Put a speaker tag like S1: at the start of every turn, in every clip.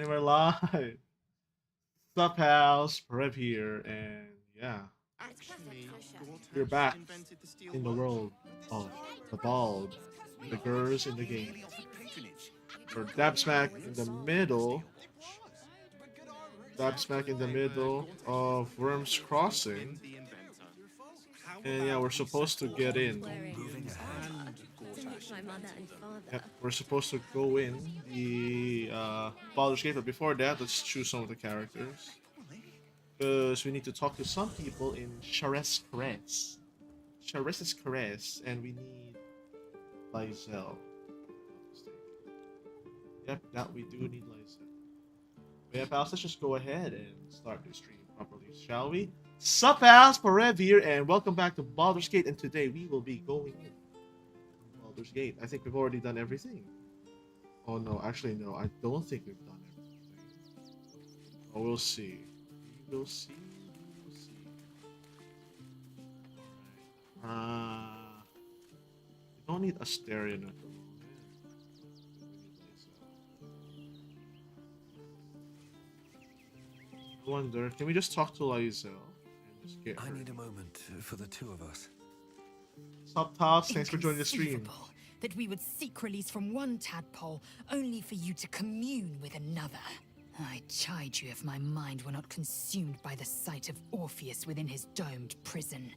S1: And we're live. Sup, house? Parev here, and yeah, we're back in the world of the bald, the girls in the game. We're dab smack in the middle, dab smack in the middle of Worm's Crossing, and yeah, we're supposed to get in. Yep, we're supposed to go in the Baldur's Gate, but before that, let's choose some of the characters. Because we need to talk to some people in Charis's Caress, and we need Lysel. Yep, that we do need Lysel. But yeah, pals, let's just go ahead and start the stream properly, shall we? Sup, pals, Parev here, and welcome back to Baldur's Gate, and today we will be going in Baldur's Gate. I think we've already done everything. Oh no, actually no, I don't think we've done everything. Oh, we'll see. We will see. We will see. Alright. We don't need Asterion at the moment. I wonder, can we just talk to Lysel and just get her?
S2: I need a moment for the two of us.
S1: Sup, Tops? Thanks for joining the stream.
S3: Inconceivable that we would seek release from one tadpole only for you to commune with another. I chide you if my mind were not consumed by the sight of Orpheus within his domed prison.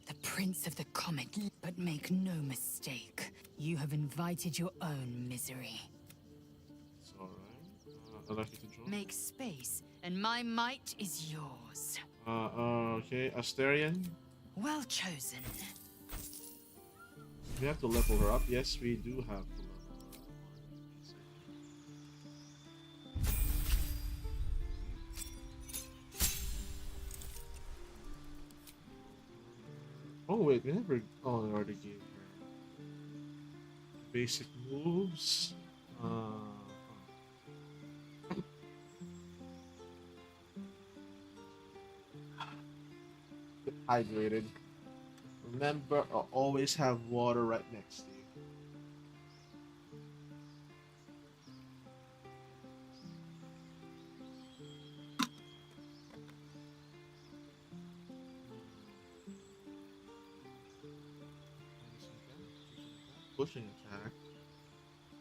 S3: The Prince of the Comet, but make no mistake, you have invited your own misery.
S1: It's alright. I'd like you to join.
S3: Make space, and my might is yours.
S1: Okay, Asterion.
S3: Well chosen.
S1: We have to level her up. Yes, we do have to level her up. Oh wait, we never. Oh, I already gave her basic moves. Get hydrated. Remember, I'll always have water right next to you. Pushing attack.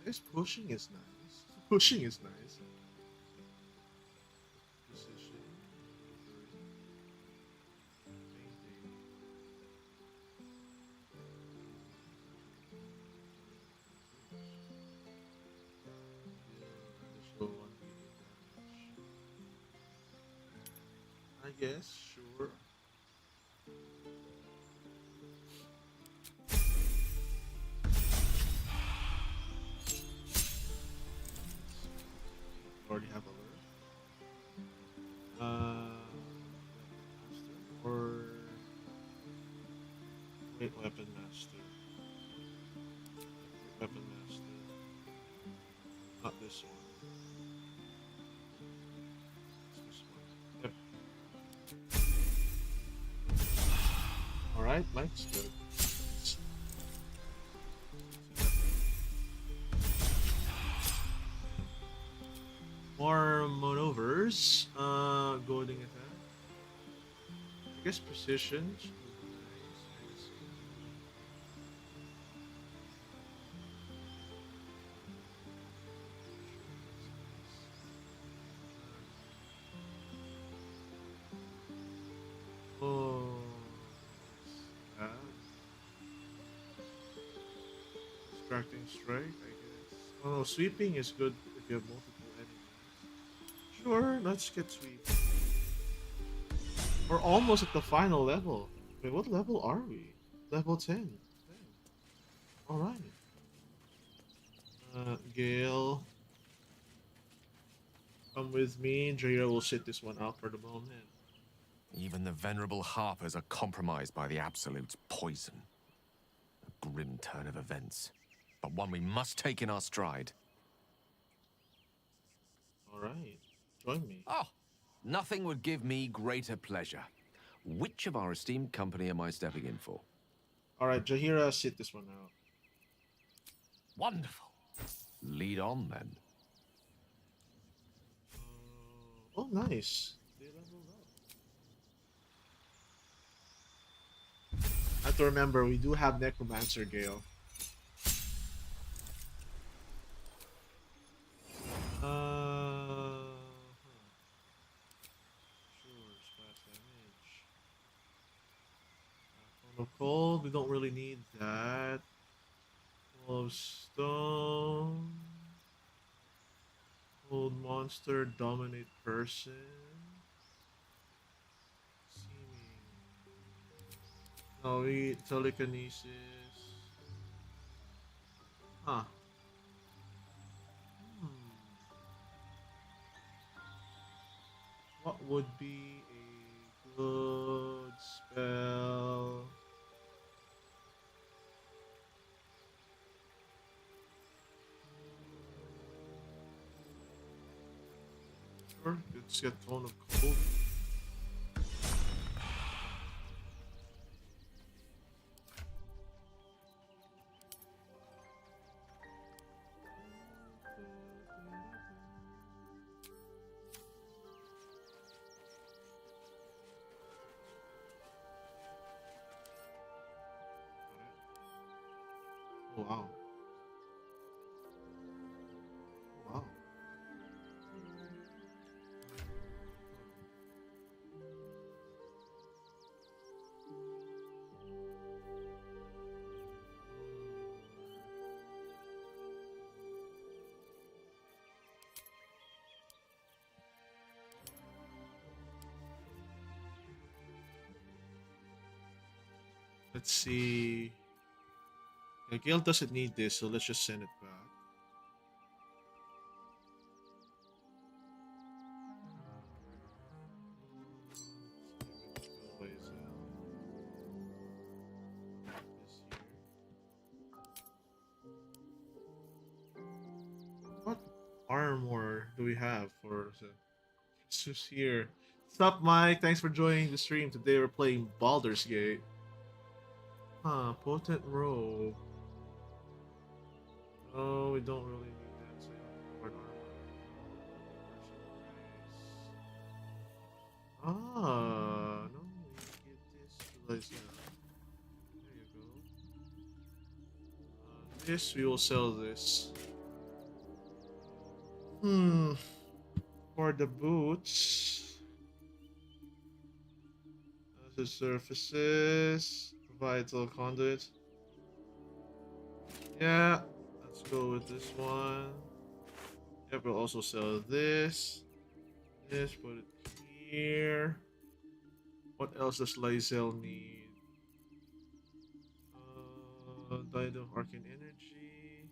S1: I guess pushing is nice. Pushing is nice. Precision. Fainting. Additional 1 damage. I guess, sure. Already have alert. Master or wait, weapon master. Weapon master. Not this one. It's this one. Yep. Alright, Mike's good. More maneuvers. Goading attack. I guess precision. Should be nice. Oh. Yeah. Distracting strike, I guess. Oh no, sweeping is good if you have multiple enemies. Sure, let's get sweep. We're almost at the final level. Wait, what level are we? Level 10. Alright. Gale. Come with me. Jaira will sit this one out for the moment.
S2: Even the venerable harpers are compromised by the Absolute's poison. A grim turn of events, but one we must take in our stride.
S1: Alright. Join me.
S2: Oh, nothing would give me greater pleasure. Which of our esteemed company am I stepping in for?
S1: Alright, Jaheira, sit this one out.
S2: Wonderful. Lead on, then.
S1: Oh, nice. They leveled up. I have to remember, we do have Necromancer Gale. Sure, splash damage. Cone of Cold, we don't really need that. Wall of Stone. Old monster, dominate person. Seeming. No, we telekinesis. Huh. Hmm. What would be a good spell? Sure, let's get Cone of Cold. Oh, wow. Wow. Let's see. Yeah, Gale doesn't need this, so let's just send it back. What armor do we have for the just here? What's up, Mike? Thanks for joining the stream. Today we're playing Baldur's Gate. Huh, potent robe. Oh, we don't really need that. So hard armor. Ah, no, we give this to Lysa. There you go. This we will sell this. Hmm. For the boots, the surfaces, vital conduit. Yeah, let's go with this one. Yep, we'll also sell this. This, put it here. What else does Lysel need? Diadem of Arcane Energy.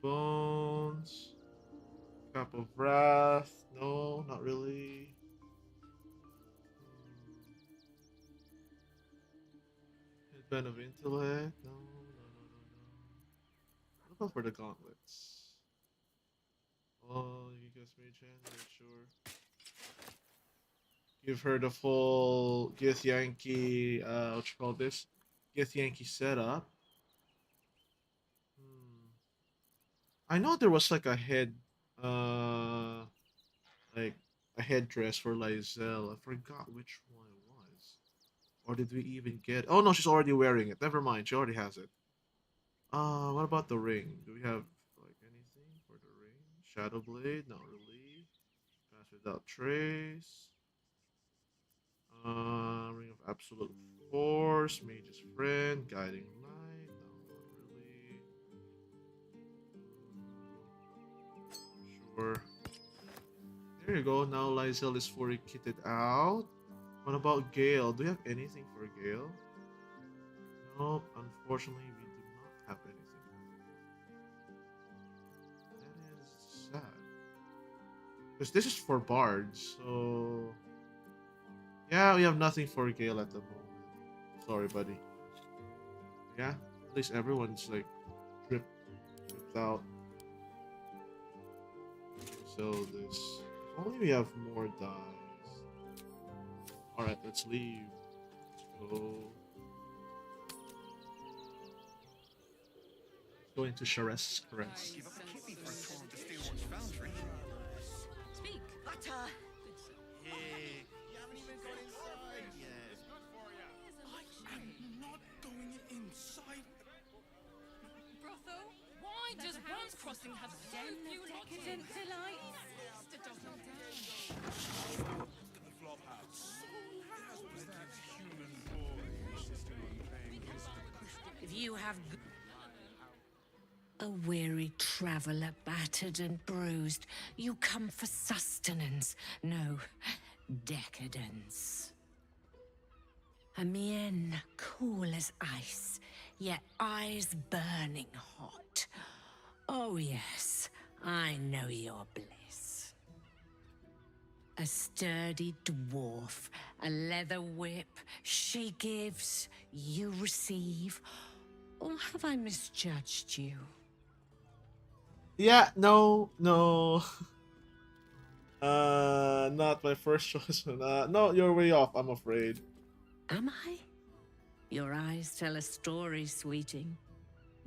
S1: Bones. Cup of Wrath. No, not really. Headband of Intellect. No, no, no, no, no. What about for the gauntlets? Oh, you guys mage hand, yeah, sure. Give her the full Gith Yankee, what you call this? Gith Yankee setup. Hmm. I know there was like a head, uh, like a headdress for Lysel. I forgot which one it was. Or did we even get? Oh no, she's already wearing it. Never mind, she already has it. What about the ring? Do we have like anything for the ring? Shadow Blade, not really. Pass without trace. Ring of Absolute Force, Mage's Friend, Guiding Light. No, not really. Sure. There you go. Now Lysel is fully kitted out. What about Gale? Do you have anything for Gale? Nope. Unfortunately, we do not have anything. That is sad. Because this is for bards, so yeah, we have nothing for Gale at the moment. Sorry, buddy. Yeah, at least everyone's like dripped out. So this. If only we have more dies. All right, let's leave. Let's go. Go into Shares Caress.
S3: Speak.
S4: butter.
S5: Hey, you haven't even gone inside yet.
S6: I am not going inside.
S7: Brotho, why does one's crossing have so few decadent delights?
S6: Look at the flop house. It has plenty of human boys still on paying visit.
S4: If you have
S8: A weary traveller, battered and bruised, you come for sustenance, no, decadence. A mien cool as ice, yet eyes burning hot. Oh yes, I know your bliss. A sturdy dwarf, a leather whip, she gives, you receive. Or have I misjudged you?
S1: Yeah, no. Not my first choice. No, you're way off, I'm afraid.
S8: Am I? Your eyes tell a story, sweeting.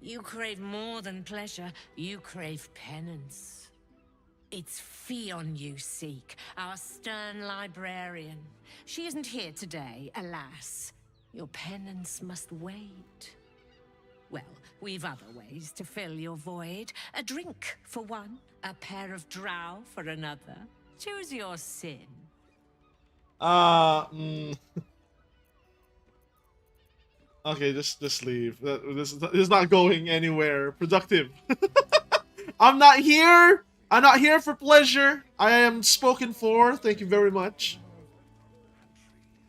S8: You crave more than pleasure, you crave penance. It's Fion you seek, our stern librarian. She isn't here today, alas. Your penance must wait. Well, we've other ways to fill your void. A drink for one, a pair of drow for another. Choose your sin.
S1: Okay, just leave. This is not going anywhere productive. I'm not here. I'm not here for pleasure. I am spoken for. Thank you very much.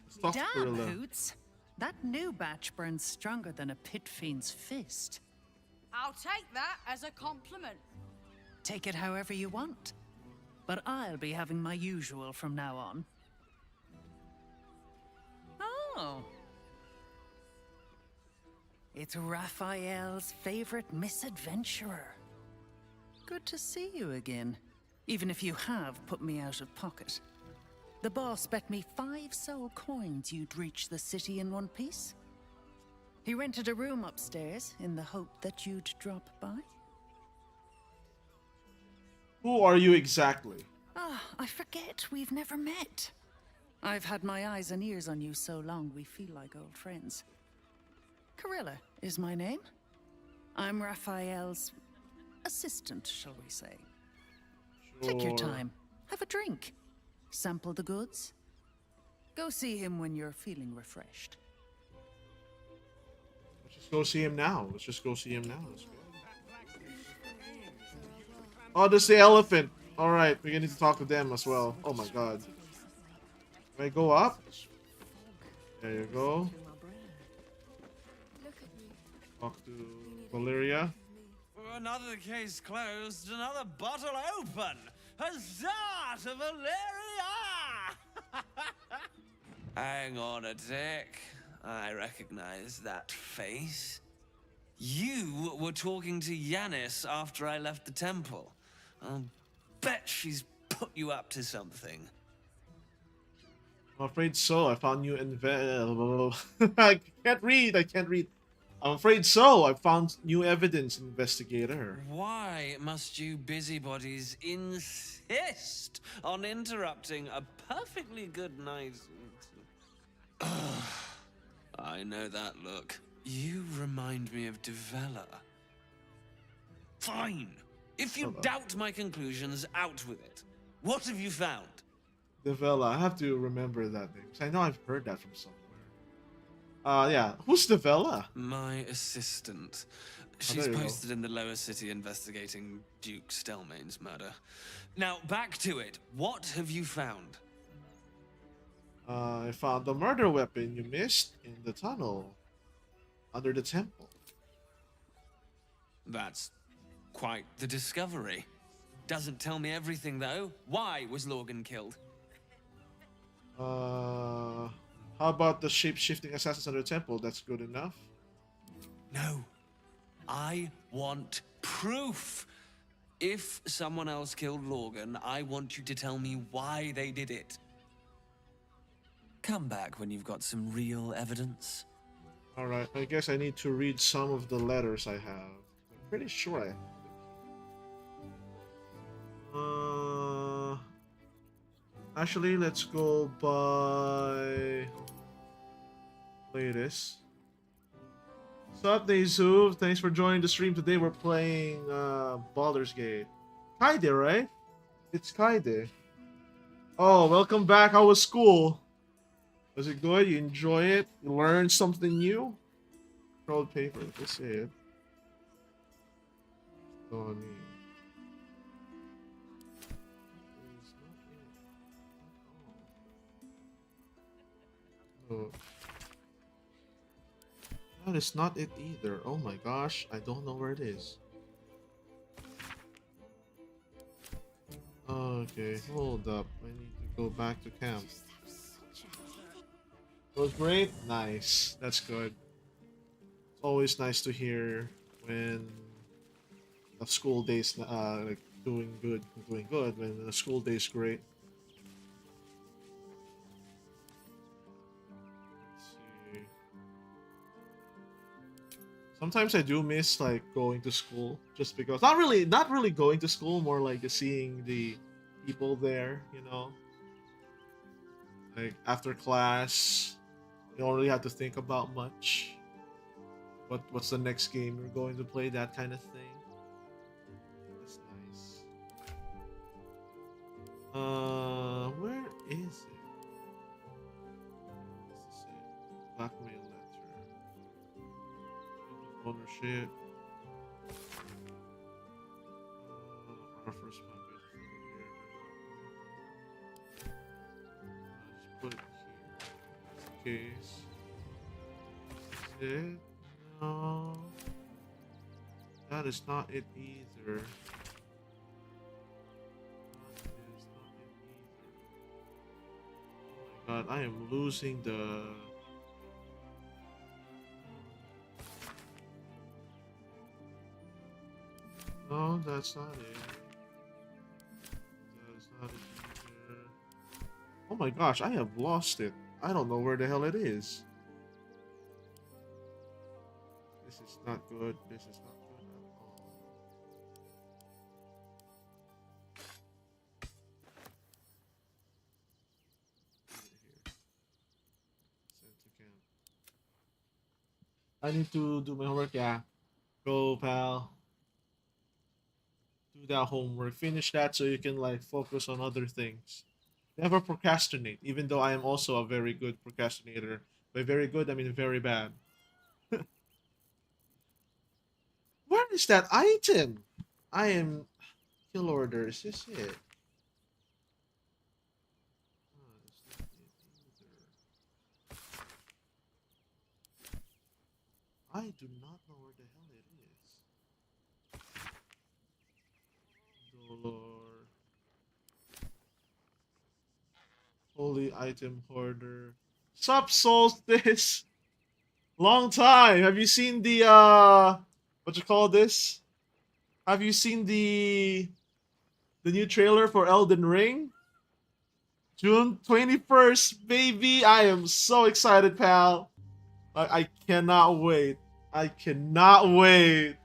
S1: Let's talk to
S9: Damn,
S1: Gorilla.
S9: Hoots. That new batch burns stronger than a pit fiend's fist.
S7: I'll take that as a compliment.
S9: Take it however you want. But I'll be having my usual from now on. Oh. It's Raphael's favorite misadventurer. Good to see you again. Even if you have put me out of pocket. The boss bet me 5 soul coins you'd reach the city in one piece. He rented a room upstairs in the hope that you'd drop by.
S1: Who are you exactly?
S9: Ah, I forget we've never met. I've had my eyes and ears on you so long we feel like old friends. Carilla is my name. I'm Raphael's assistant, shall we say. Take your
S1: Sure.
S9: time. Have a drink. Sample the goods. Go see him when you're feeling refreshed.
S1: Let's just go see him now. Let's just go see him now. Let's go. Oh, there's the elephant. Alright, we need to talk to them as well. Oh my god. Can I go up? There you go. Talk to Valeria.
S5: Another case closed, another bottle open. Huzzah to Valeria! Hang on a tick. I recognize that face. You were talking to Yanis after I left the temple. I'll bet she's put you up to something.
S1: I'm afraid so. I found you I can't read. I'm afraid so. I found new evidence, investigator.
S5: Why must you busybodies insist on interrupting a perfectly good night? I know that look. You remind me of Devella. Fine. If you doubt my conclusions, out with it. What have you found?
S1: Devella. I have to remember that name. 'Cause I know I've heard that from somewhere. Yeah. Who's Devella?
S5: My assistant. She's
S1: there you go.
S5: posted in the lower city investigating Duke Stelmane's murder. Now, back to it. What have you found?
S1: I found the murder weapon you missed in the tunnel under the temple.
S5: That's quite the discovery. Doesn't tell me everything, though. Why was Lorgan killed?
S1: How about the shape-shifting assassins under the temple? That's good enough.
S5: No. I want proof. If someone else killed Lorgan, I want you to tell me why they did it. Come back when you've got some real evidence.
S1: Alright, I guess I need to read some of the letters I have. I'm pretty sure I have. Actually, let's go by latest. What's up, Nezu? Thanks for joining the stream today. We're playing Baldur's Gate. Kaide, right? It's Kaide. Oh, welcome back. How was school? Was it good? You enjoy it? You learned something new? Rolled paper. Let's see it. Tony. Oh. That is not it either. Oh my gosh, I don't know where it is. Okay, hold up. I need to go back to camp. It was great? Nice. That's good. It's always nice to hear when the school day's like doing good, when the school day's great. Sometimes I do miss like going to school just because not really going to school, more like just seeing the people there, you know. Like after class, you don't really have to think about much. What's the next game you're going to play, that kind of thing. That's nice. Where is it? What's this say? Blackmail letter. Ownership. Our first one just put it here. Case. Is it? No. That is not it either. That is not it either. Oh my god, I am losing the. No, that's not it. That's not it either. Oh my gosh, I have lost it. I don't know where the hell it is. This is not good. This is not good at all. Here. Send to camp. I need to do my homework. Yeah. Go, pal. Do that homework. Finish that so you can like focus on other things. Never procrastinate, even though I am also a very good procrastinator. By very good, I mean very bad. Where is that item? I am kill order. Is this it? Oh, it's not it either. I do not know where the hell it is. Dolor. Holy item hoarder. Sup, Solstice? Long time. Have you seen the what you call this? Have you seen the new trailer for Elden Ring? June 21st, baby. I am so excited, pal. I cannot wait. I cannot wait.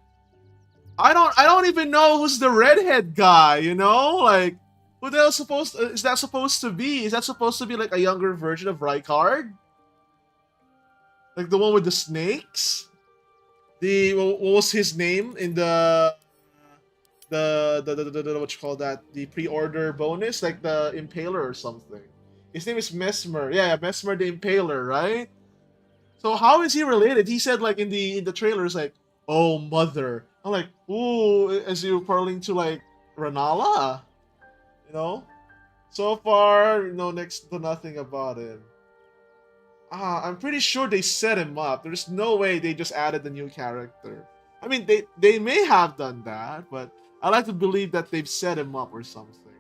S1: I don't even know who's the redhead guy, you know? Like who the hell is that supposed to be? Is that supposed to be like a younger version of Rykard? Like the one with the snakes? What was his name in the what you call that? The pre-order bonus, like the Impaler or something. His name is Mesmer. Yeah, Mesmer the Impaler, right? So how is he related? He said like in the trailers like, "Oh mother." I'm like, "Ooh," as you're parling to like Ranala, you know. So far, next to nothing about him. I'm pretty sure they set him up. There's no way they just added the new character. I mean, they may have done that, but I like to believe that they've set him up or something.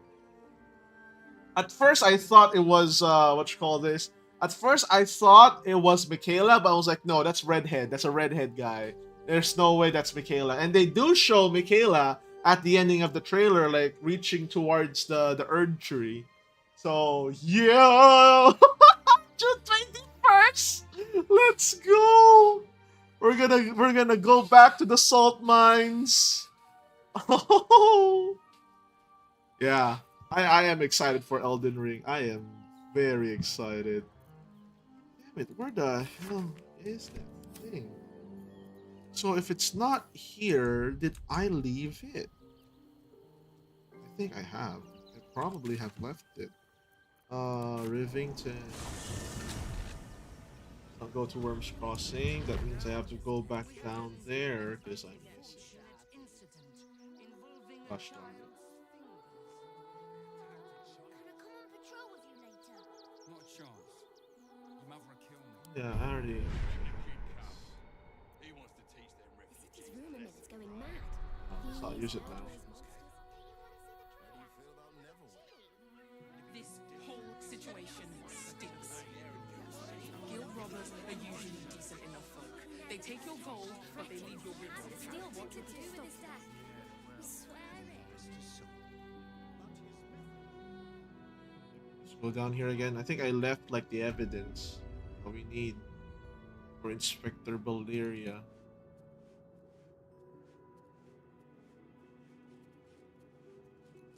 S1: At first, I thought it was what you call this. At first, I thought it was Michaela, but I was like, no, that's redhead. That's a redhead guy. There's no way that's Michaela. And they do show Michaela at the ending of the trailer, like reaching towards the Erd tree. So yeah, June 21st. Let's go. We're gonna go back to the salt mines. Oh, yeah. I am excited for Elden Ring. I am very excited. Damn it, where the hell is that thing? So if it's not here, did I leave it? I think I have. I probably have left it. Rivington. I'll go to Wyrm's Crossing. That means I have to go back down there because I miss it. Gosh darn it.
S6: Not a chance. Your mother will kill me.
S1: Yeah, I already.
S6: He wants to teach them refugees.
S4: This rumor mill is going mad.
S1: Let's not use it now.
S7: This whole situation stinks. Guild robbers are usually decent enough folk. They take your gold, but they leave your ribs intact.
S4: Still wanted to do with his death. We swear it.
S1: Let's go down here again. I think I left like the evidence that we need for Inspector Balderia.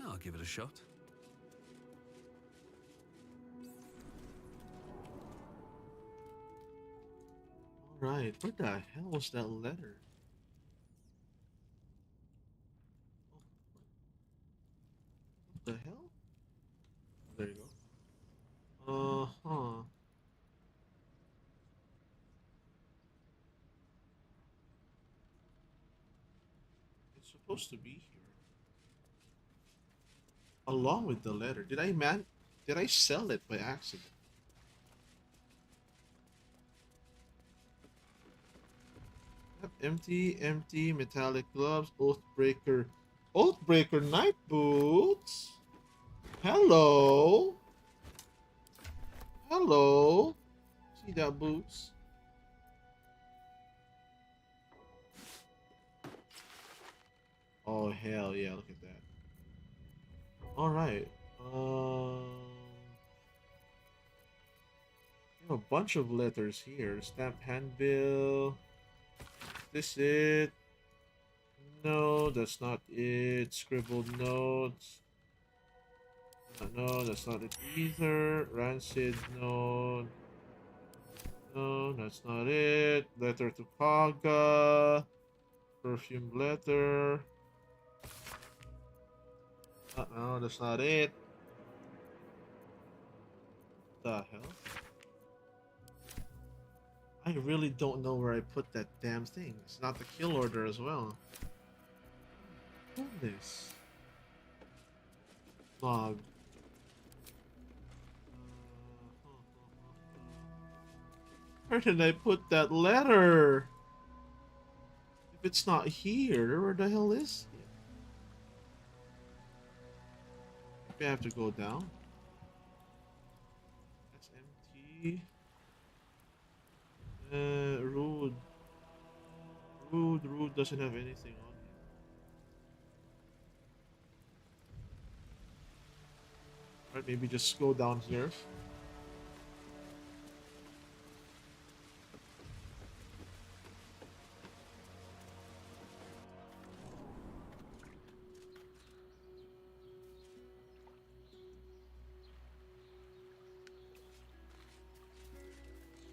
S5: I'll give it a shot.
S1: Alright, where the hell was that letter? What the hell? There you go. Uh-huh. It's supposed to be here. Along with the letter. Did I sell it by accident? Yep, empty metallic gloves, Oathbreaker night boots. Hello. See that boots? Oh hell yeah, look at that. Alright. A bunch of letters here. Stamp handbill. This it? No, that's not it. Scribbled notes. No, that's not it either. Rancid note. No, that's not it. Letter to Paga. Perfumed letter. No, that's not it. The hell? I really don't know where I put that damn thing. It's not the kill order as well. What is this? Log. Where did I put that letter? If it's not here, where the hell is it? Maybe I have to go down. That's empty. Rude. Rude doesn't have anything on it. Alright, maybe just go down here.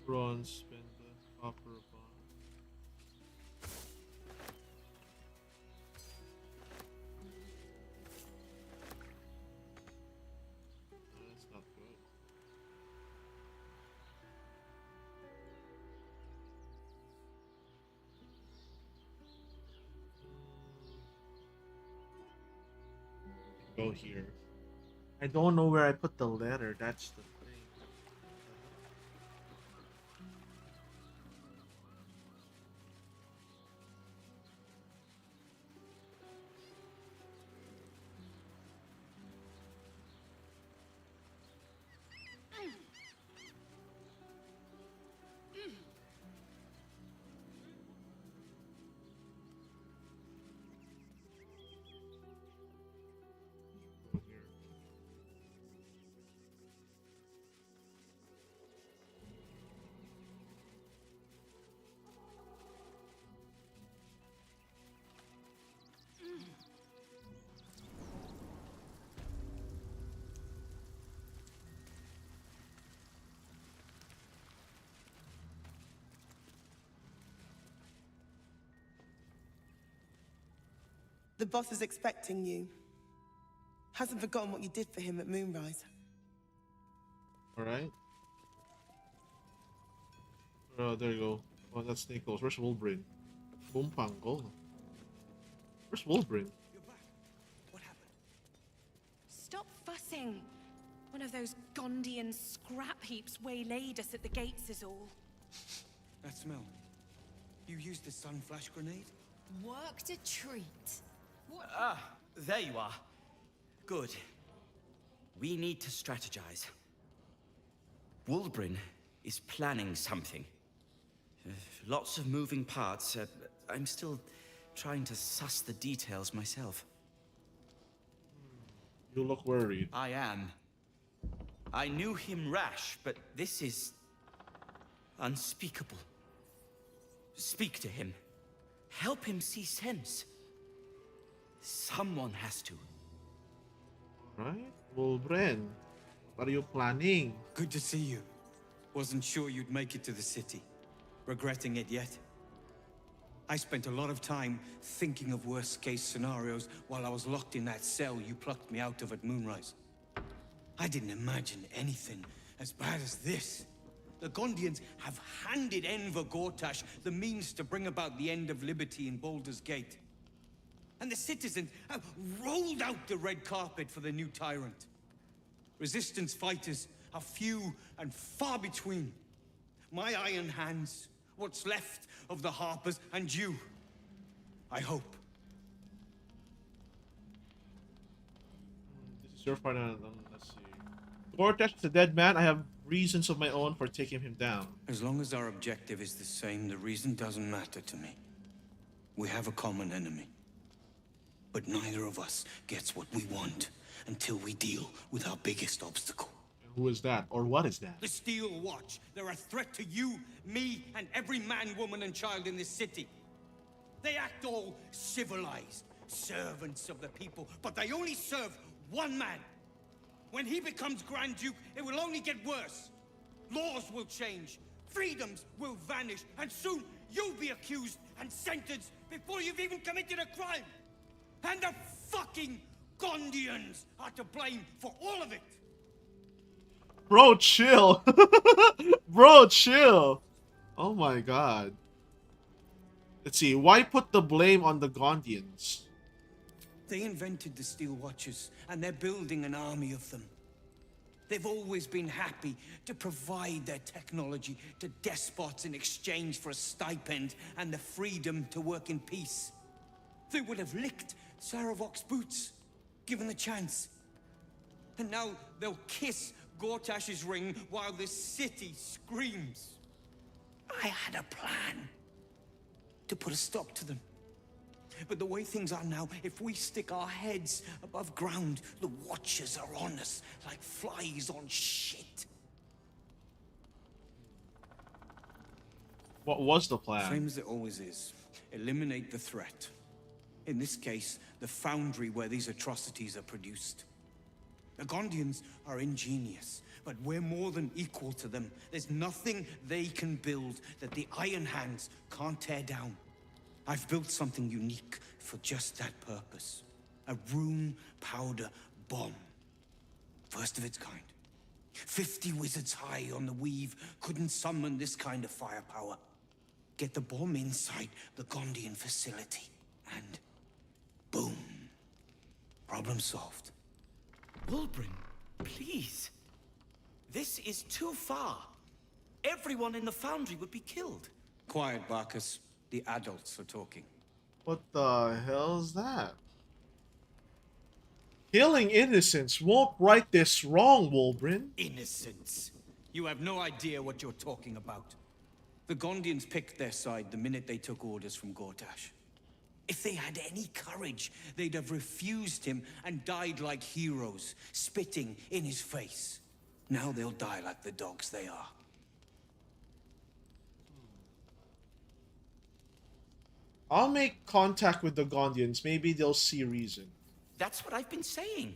S1: Bronze, spend the copper upon. That's not good. Go here. I don't know where I put the letter, that's the thing.
S10: The boss is expecting you. Hasn't forgotten what you did for him at Moonrise.
S1: Alright. Oh, there you go. Oh, that's Nichols. Where's Wolverine? Bumpango. Where's Wolverine?
S6: You're back. What happened?
S7: Stop fussing. One of those Gondian scrap heaps waylaid us at the gates is all.
S6: That smell. You used the sun flash grenade?
S3: Worked a treat. What?
S11: Ah, there you are. Good. We need to strategize. Wolverine is planning something. Lots of moving parts. I'm still trying to suss the details myself.
S1: You look worried.
S11: I am. I knew him rash, but this is unspeakable. Speak to him. Help him see sense. Someone has to.
S1: Right? Wolverine, what are you planning?
S6: Good to see you. Wasn't sure you'd make it to the city. Regretting it yet? I spent a lot of time thinking of worst-case scenarios while I was locked in that cell you plucked me out of at Moonrise. I didn't imagine anything as bad as this. The Gondians have handed Enver Gortash the means to bring about the end of liberty in Baldur's Gate. And the citizens have rolled out the red carpet for the new tyrant. Resistance fighters are few and far between. My iron hands, what's left of the Harpers, and you. I hope.
S1: This is your fight on, let's see. Gortash is a dead man. I have reasons of my own for taking him down.
S6: As long as our objective is the same, the reason doesn't matter to me. We have a common enemy. But neither of us gets what we want until we deal with our biggest obstacle.
S1: Who is that? Or what is that?
S6: The Steel Watch. They're a threat to you, me, and every man, woman, and child in this city. They act all civilized, servants of the people, but they only serve one man. When he becomes Grand Duke, it will only get worse. Laws will change, freedoms will vanish, and soon you'll be accused and sentenced before you've even committed a crime. And the fucking Gondians are to blame for all of it.
S1: Bro, chill. Bro, chill. Oh my god. Let's see. Why put the blame on the Gondians?
S6: They invented the Steel Watchers, and they're building an army of them. They've always been happy to provide their technology to despots in exchange for a stipend and the freedom to work in peace. They would have licked Saravok's boots, given the chance. And now they'll kiss Gortash's ring while the city screams. I had a plan to put a stop to them. But the way things are now, if we stick our heads above ground, the Watchers are on us like flies on shit.
S1: What was the plan?
S6: Same as it always is. Eliminate the threat. In this case, the foundry where these atrocities are produced. The Gondians are ingenious, but we're more than equal to them. There's nothing they can build that the Iron Hands can't tear down. I've built something unique for just that purpose. A rune powder bomb. First of its kind. 50 wizards high on the weave couldn't summon this kind of firepower. Get the bomb inside the Gondian facility, and boom. Problem solved.
S11: Wolverine, please. This is too far. Everyone in the foundry would be killed.
S6: Quiet, Barkus. The adults are talking.
S1: What the hell is that? Killing innocents won't right this wrong, Wolverine.
S6: Innocence. You have no idea what you're talking about. The Gondians picked their side the minute they took orders from Gortash. If they had any courage, they'd have refused him and died like heroes, spitting in his face. Now they'll die like the dogs they are.
S1: I'll make contact with the Gondians. Maybe they'll see reason.
S11: That's what I've been saying.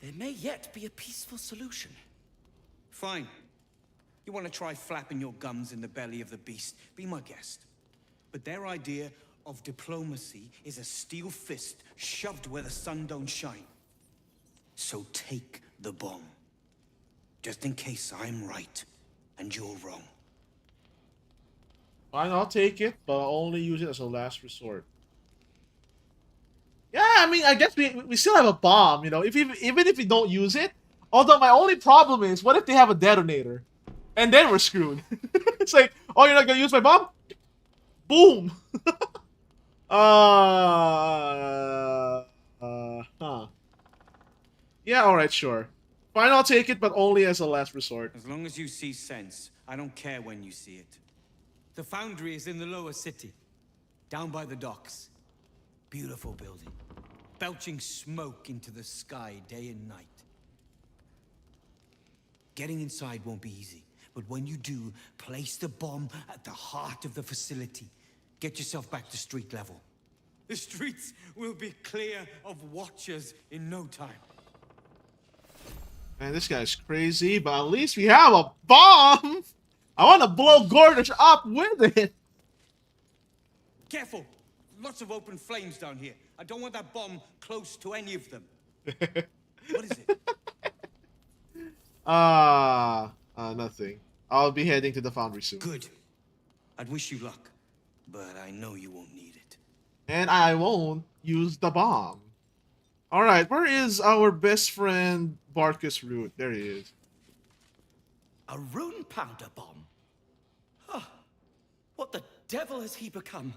S11: There may yet be a peaceful solution.
S6: Fine. You want to try flapping your gums in the belly of the beast? Be my guest. But their idea of diplomacy is a steel fist shoved where the sun don't shine. So take the bomb. Just in case I'm right and you're wrong.
S1: Fine, I'll take it, but I'll only use it as a last resort. Yeah, I mean, I guess we still have a bomb, you know, even if we don't use it. Although my only problem is, what if they have a detonator? And then we're screwed. It's like, oh, you're not gonna use my bomb? Boom! Huh. Yeah, alright, sure. Fine, I'll take it, but only as a last resort.
S6: As long as you see sense, I don't care when you see it. The foundry is in the lower city, down by the docks. Beautiful building, belching smoke into the sky day and night. Getting inside won't be easy, but when you do, place the bomb at the heart of the facility. Get yourself back to street level. The streets will be clear of watchers in no time.
S1: Man, this guy's crazy, but at least we have a bomb! I want to blow Gordish up with it!
S6: Careful! Lots of open flames down here. I don't want that bomb close to any of them. What is it?
S1: Nothing. I'll be heading to the foundry soon.
S6: Good. I'd wish you luck, but I know you won't need it.
S1: And I won't use the bomb. Alright, where is our best friend Barkus Root? There he is.
S11: A rune powder bomb? Huh. What the devil has he become?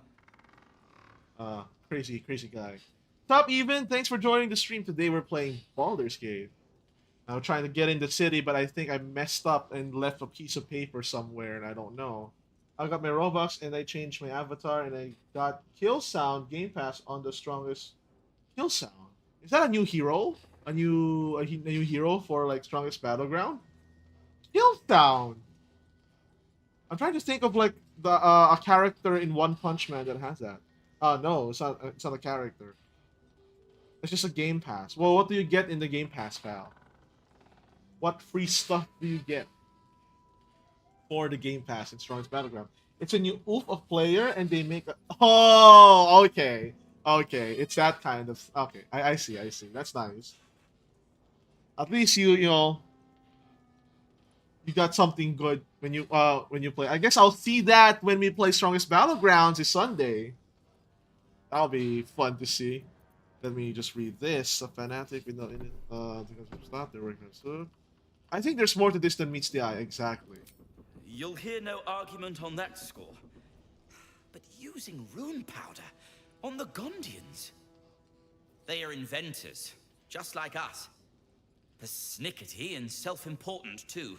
S1: Crazy guy. Top Even, thanks for joining the stream today. We're playing Baldur's Gate. I'm trying to get in the city, but I think I messed up and left a piece of paper somewhere, and I don't know. I got my Robux, and I changed my avatar, and I got Kill Sound Game Pass on the strongest Kill Sound. Is that a new hero? A new hero for like strongest battleground? Kill Sound. I'm trying to think of like the a character in One Punch Man that has that. No, it's not a character. It's just a Game Pass. Well, what do you get in the Game Pass, pal? What free stuff do you get for the Game Pass in Strongest Battleground? It's a new oof of player, and they make a... Oh, okay. Okay, it's that kind of... Okay, I see. That's nice. At least you know... You got something good when you play. I guess I'll see that when we play Strongest Battlegrounds this Sunday. That'll be fun to see. Let me just read this. A fanatic with no stop. They're working on. I think there's more to this than meets the eye. Exactly.
S11: You'll hear no argument on that score. But using rune powder on the Gondians? They are inventors, just like us. Persnickety and self-important too.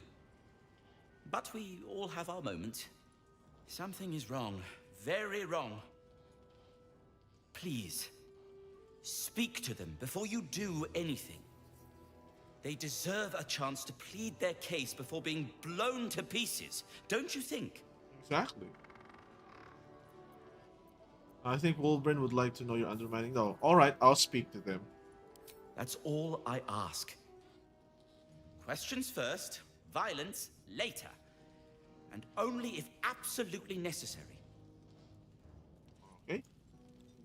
S11: But we all have our moments. Something is wrong. Very wrong. Please, speak to them before you do anything. They deserve a chance to plead their case before being blown to pieces, don't you think?
S1: Exactly. I think Wyrm would like to know your undermining. No, alright, I'll speak to them.
S11: That's all I ask. Questions first, violence later. And only if absolutely necessary.
S1: Okay.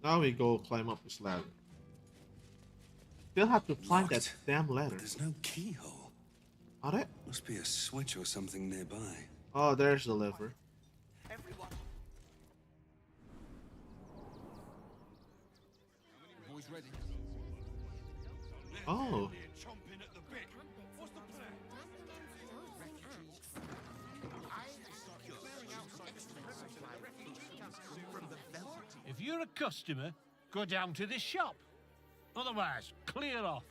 S1: Now we go climb up this ladder. Still have to climb that damn ladder.
S12: There's no keyhole.
S1: Are there?
S12: Must be a switch or something nearby.
S1: Oh, there's the lever.
S12: Everyone. Boys ready.
S1: Oh.
S13: If you're a customer, go down to the shop. Otherwise, clear off.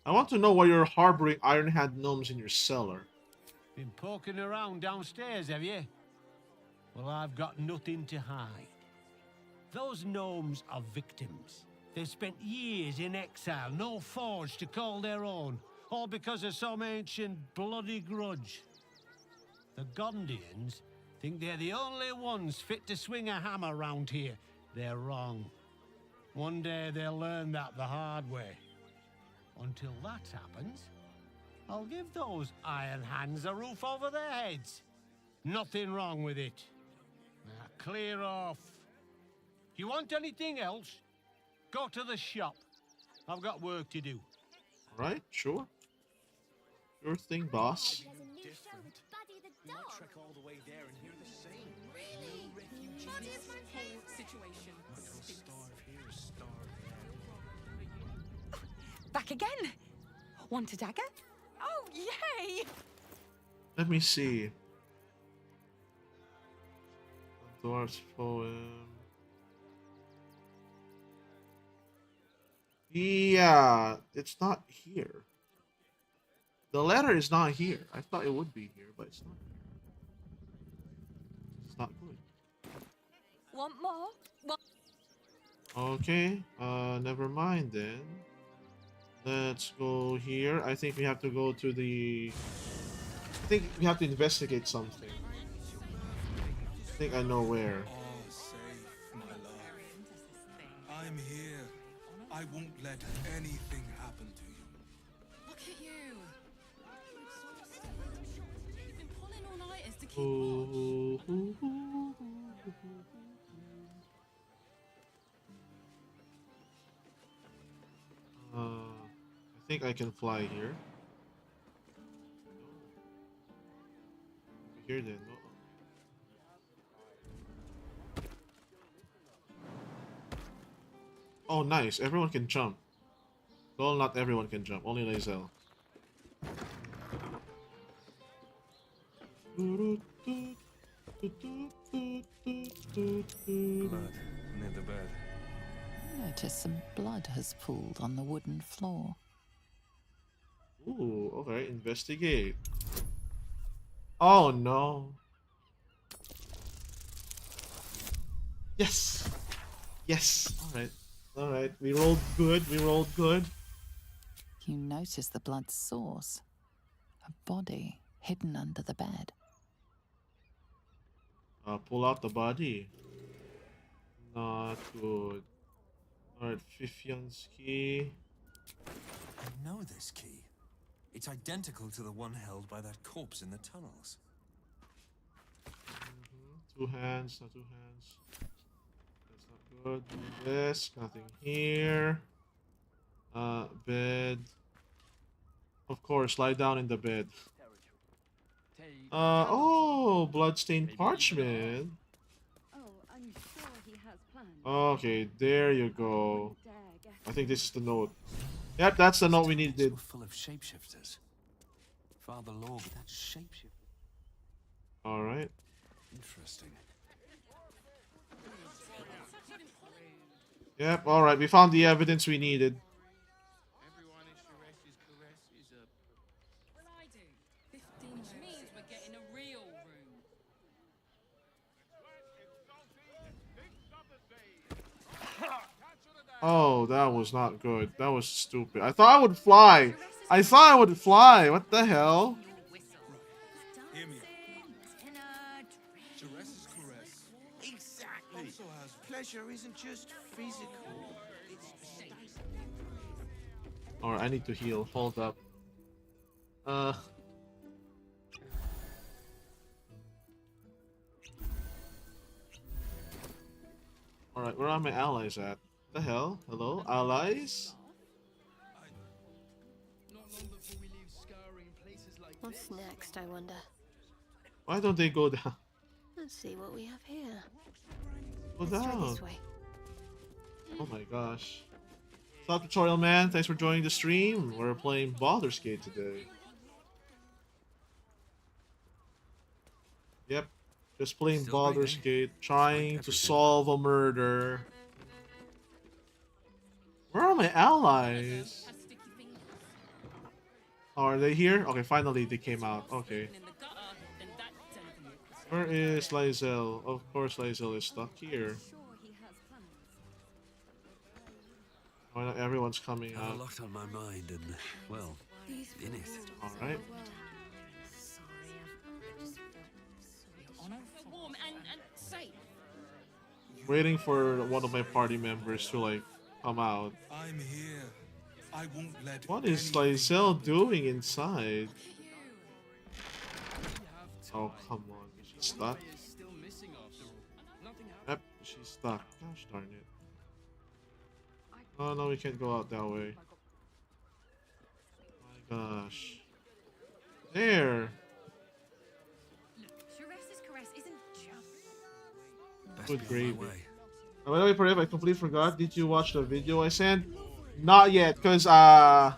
S1: I want to know why you're harboring Iron Hand gnomes in your cellar.
S13: Been poking around downstairs, have you? Well, I've got nothing to hide. Those gnomes are victims. They've spent years in exile, no forge to call their own, all because of some ancient bloody grudge. The Gondians think they're the only ones fit to swing a hammer round here. They're wrong. One day they'll learn that the hard way. Until that happens, I'll give those iron hands a roof over their heads. Nothing wrong with it. clear off. If you want anything else, go to the shop. I've got work to do.
S1: Alright, sure. Sure thing, boss.
S4: There's a new show with Buddy the
S12: We might
S4: dog.
S12: trek all the way there and hear the same.
S4: Really? Buddy's my favourite.
S7: Situation stinks.
S12: Starve here, starve there.
S14: Back again. Want a dagger? Oh, yay!
S1: Let me see. Dwarf's poem. Yeah, it's not here. The letter is not here. I thought it would be here, but it's not. It's not good.
S14: Want more? Want
S1: Okay, never mind then. Let's go here. I think we have to go to the... I think we have to investigate something. I think I know where.
S15: All safe, my love. I'm here. I won't let anything happen to you.
S7: Look at you. You've been pulling all-nighters to keep
S1: Ooh, ooh, ooh, ooh, ooh. I think I can fly here. Here then. No. Oh, nice. Everyone can jump. Well, not everyone can jump. Only Lae'zel.
S12: Blood near the bed.
S16: Notice some blood has pooled on the wooden floor.
S1: Ooh, okay. Investigate. Oh, no. Yes. Yes. Alright. Alright. We rolled good. We rolled good.
S16: You notice the blood's source. A body hidden under the bed.
S1: Pull out the body. Not good. Alright, Fifion's key.
S17: I know this key. It's identical to the one held by that corpse in the tunnels.
S1: Two hands, not two hands. That's not good. This, nothing here. Bed. Of course, lie down in the bed. Oh, bloodstained parchment.
S18: Oh, I'm sure he has plans.
S1: Okay, there you go. I think this is the note. Yep, that's the note we needed.
S17: We're full of shapeshifters. Father Lord, that shapeshifter.
S1: Alright.
S17: Interesting.
S1: Yep, alright, we found the evidence we needed.
S7: Well, I do. 15, which means we're getting a real room.
S1: Oh, that was not good. That was stupid. I thought I would fly. I thought I would fly. What the hell?
S15: Hear me. Caress is caress.
S19: Exactly.
S15: Also has
S19: Pleasure isn't just physical. It's
S1: Alright, I need to heal. Hold up. Alright, where are my allies at? The hell? Hello? Allies?
S4: What's next, I wonder?
S1: Why don't they go down?
S4: Let's see what we have here.
S1: Go
S4: Let's try
S1: down.
S4: this way.
S1: Oh my gosh. What's up, Tutorial Man? Thanks for joining the stream. We're playing Baldur's Gate today. Yep. Just playing
S17: Still
S1: Baldur's
S17: breathing.
S1: Gate, trying to solve a murder. Where are my allies? Oh, are they here? Okay, finally they came out. Okay. Where is Lae'zel? Of course Lae'zel is stuck here. Why not everyone's coming
S12: Have
S1: out?
S12: a lot on my mind and, well, in it.
S1: Alright.
S7: Warm and safe.
S1: Waiting for one of my party members to like come out.
S15: I'm here. I won't let
S1: What is
S15: anything
S1: Lae'zel doing inside? Oh, come on. Is she stuck?
S20: Still missing after all. Not
S1: She's stuck. Gosh darn it. Oh no, we can't go out that way. My gosh. There.
S7: Sharesa's caress isn't just...
S1: Good gravy. Oh, by the way, Parev, I completely forgot. Did you watch the video I sent? Not yet, because I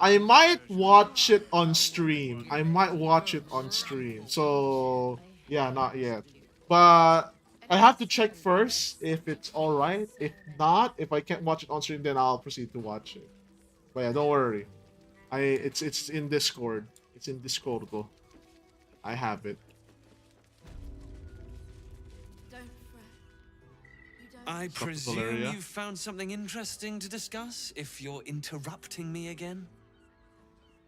S1: might watch it on stream. I might watch it on stream. So yeah, not yet. But I have to check first if it's alright. If not, if I can't watch it on stream, then I'll proceed to watch it. But yeah, don't worry. It's in Discord. It's in Discord. I have it.
S5: I
S1: Stop,
S5: presume
S1: Valeria.
S5: you've found something interesting to discuss, if you're interrupting me again?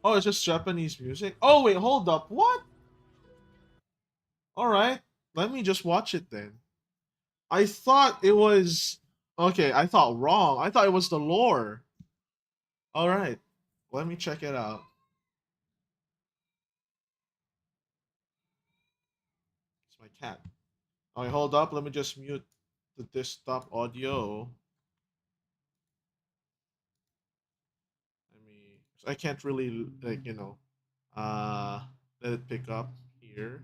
S1: Oh, it's just Japanese music? Oh, wait, hold up. What? Alright. Let me just watch it then. I thought it was... Okay, I thought wrong. I thought it was the lore. Alright. Let me check it out. It's my cat. Alright, hold up. Let me just mute the desktop audio. I can't really, like, let it pick up here.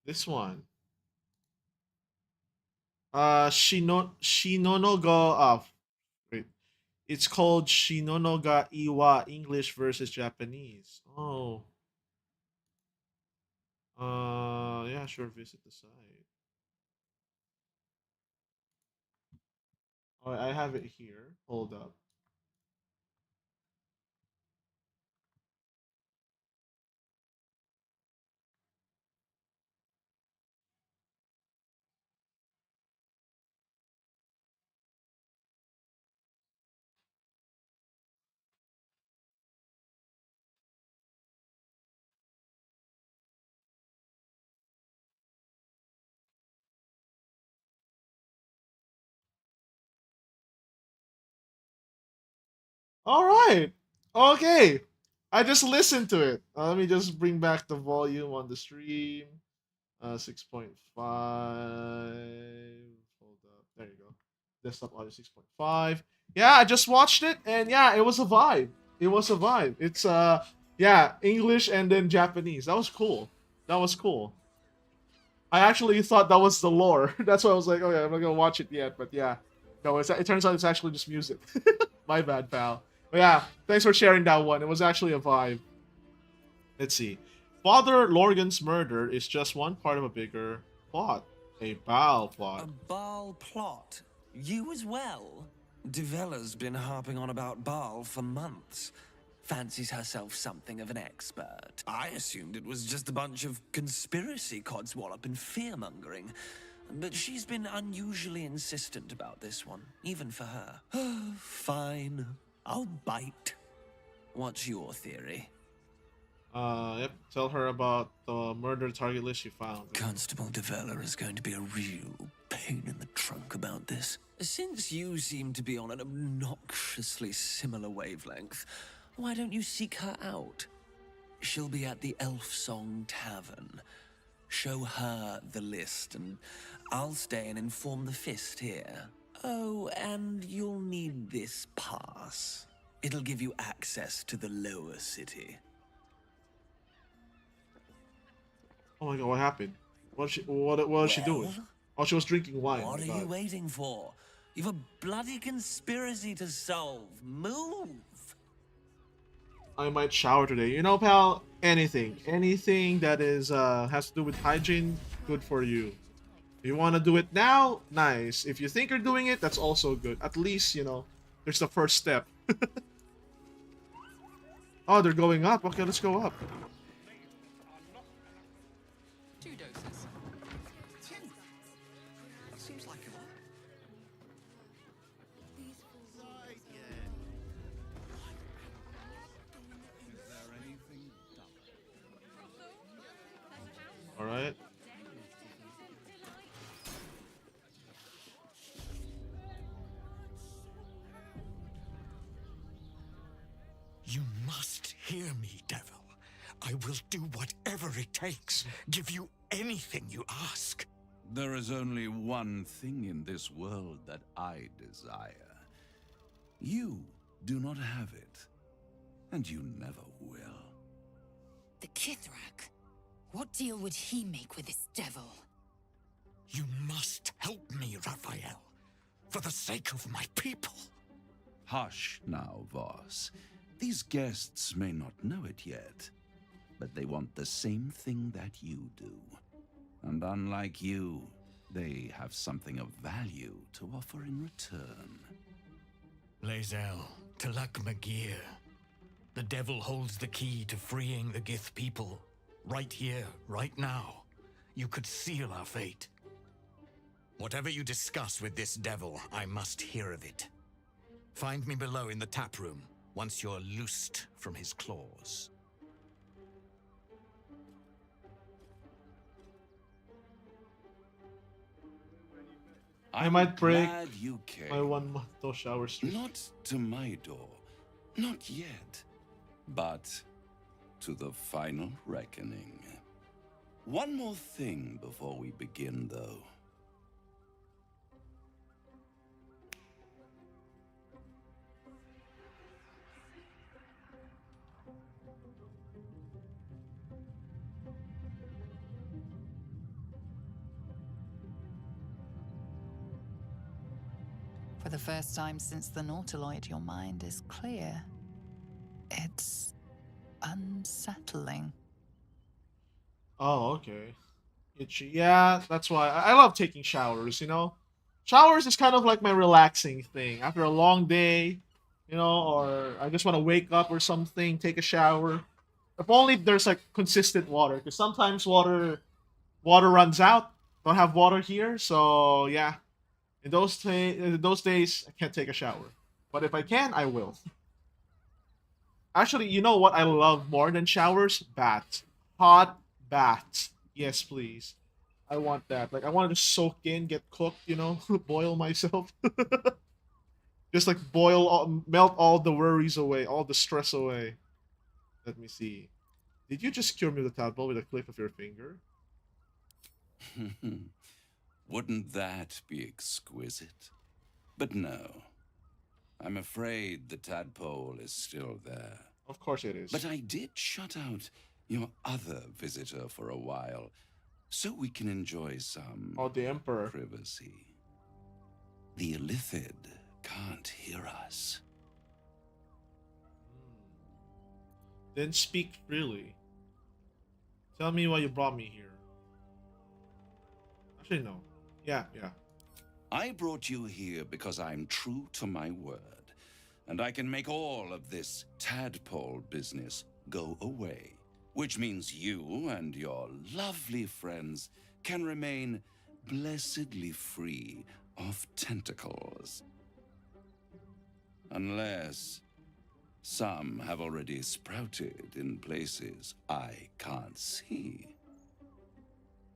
S1: This one. Shinonoga. Wait. It's called Shinonoga Iwa, English versus Japanese. Oh. Yeah, sure. Visit the site. Oh, I have it here. Hold up. All right. Okay. I just listened to it. Let me just bring back the volume on the stream. 6.5. Hold up. There you go. Desktop audio 6.5. Yeah, I just watched it and yeah, it was a vibe. It was a vibe. It's yeah, English and then Japanese. That was cool. That was cool. I actually thought that was the lore. That's why I was like, oh yeah, I'm not gonna watch it yet. But yeah, no, it turns out it's actually just music. My bad, pal. But yeah, thanks for sharing that one. It was actually a vibe. Let's see. Father Lorgan's murder is just one part of a bigger plot. A Baal plot.
S5: A Baal plot? You as well? Devella's been harping on about Baal for months. Fancies herself something of an expert. I assumed it was just a bunch of conspiracy codswallop and fear-mongering. But she's been unusually insistent about this one, even for her. Fine. I'll bite. What's your theory?
S1: Yep. Tell her about the murder target list you found.
S5: Constable Devella is going to be a real pain in the trunk about this. Since you seem to be on an obnoxiously similar wavelength, why don't you seek her out? She'll be at the Elf Song Tavern. Show her the list, and I'll stay and inform the Fist here. Oh, and you'll need this pass. It'll give you access to the lower city.
S1: Oh my god, what happened? What was she doing? Oh, she was drinking wine.
S5: What are you waiting for? You've a bloody conspiracy to solve. Move!
S1: I might shower today. You know, pal, anything that is has to do with hygiene, good for you. If you want to do it now, nice. If you think you're doing it, that's also good. At least, you know, there's the first step. Oh, they're going up. Okay, let's go up.
S7: 2 doses.
S19: Seems like a lot.
S1: All right.
S20: You must hear me, devil. I will do whatever it takes. Give you anything you ask.
S21: There is only one thing in this world that I desire. You do not have it, and you never will.
S3: The Kithrak? What deal would he make with this devil?
S20: You must help me, Raphael. For the sake of my people.
S21: Hush now, Voss. These guests may not know it yet, but they want the same thing that you do. And unlike you, they have something of value to offer in return.
S20: Lae'zel, Talak Magir. The devil holds the key to freeing the Gith people. Right here, right now. You could seal our fate. Whatever you discuss with this devil, I must hear of it. Find me below in the tap room, once you're loosed from his claws.
S1: I might break
S21: Glad you came.
S1: my 1 month no shower streak.
S21: Not to my door, not yet, but to the final reckoning. One more thing before we begin, though.
S16: For the first time since the Nautiloid, your mind is clear. It's unsettling.
S1: Oh, okay. Itchy. Yeah, that's why. I love taking showers, you know? Showers is kind of like my relaxing thing. After a long day, you know, or I just want to wake up or something, take a shower. If only there's like consistent water, because sometimes water runs out. Don't have water here, so yeah. In those days, I can't take a shower. But if I can, I will. Actually, you know what I love more than showers? Baths. Hot baths. Yes, please. I want that. Like, I want to just soak in, get cooked, you know? Boil myself. Just like melt all the worries away, all the stress away. Let me see. Did you just cure me with a tadpole with a click of your finger?
S21: Wouldn't that be exquisite? But no. I'm afraid the tadpole is still there.
S1: Of course it is.
S21: But I did shut out your other visitor for a while, so we can enjoy some
S1: the Emperor.
S21: Privacy. The Illithid can't hear us.
S1: Then speak freely. Tell me why you brought me here. Actually, no. Yeah.
S21: I brought you here because I'm true to my word, and I can make all of this tadpole business go away, which means you and your lovely friends can remain blessedly free of tentacles. Unless some have already sprouted in places I can't see.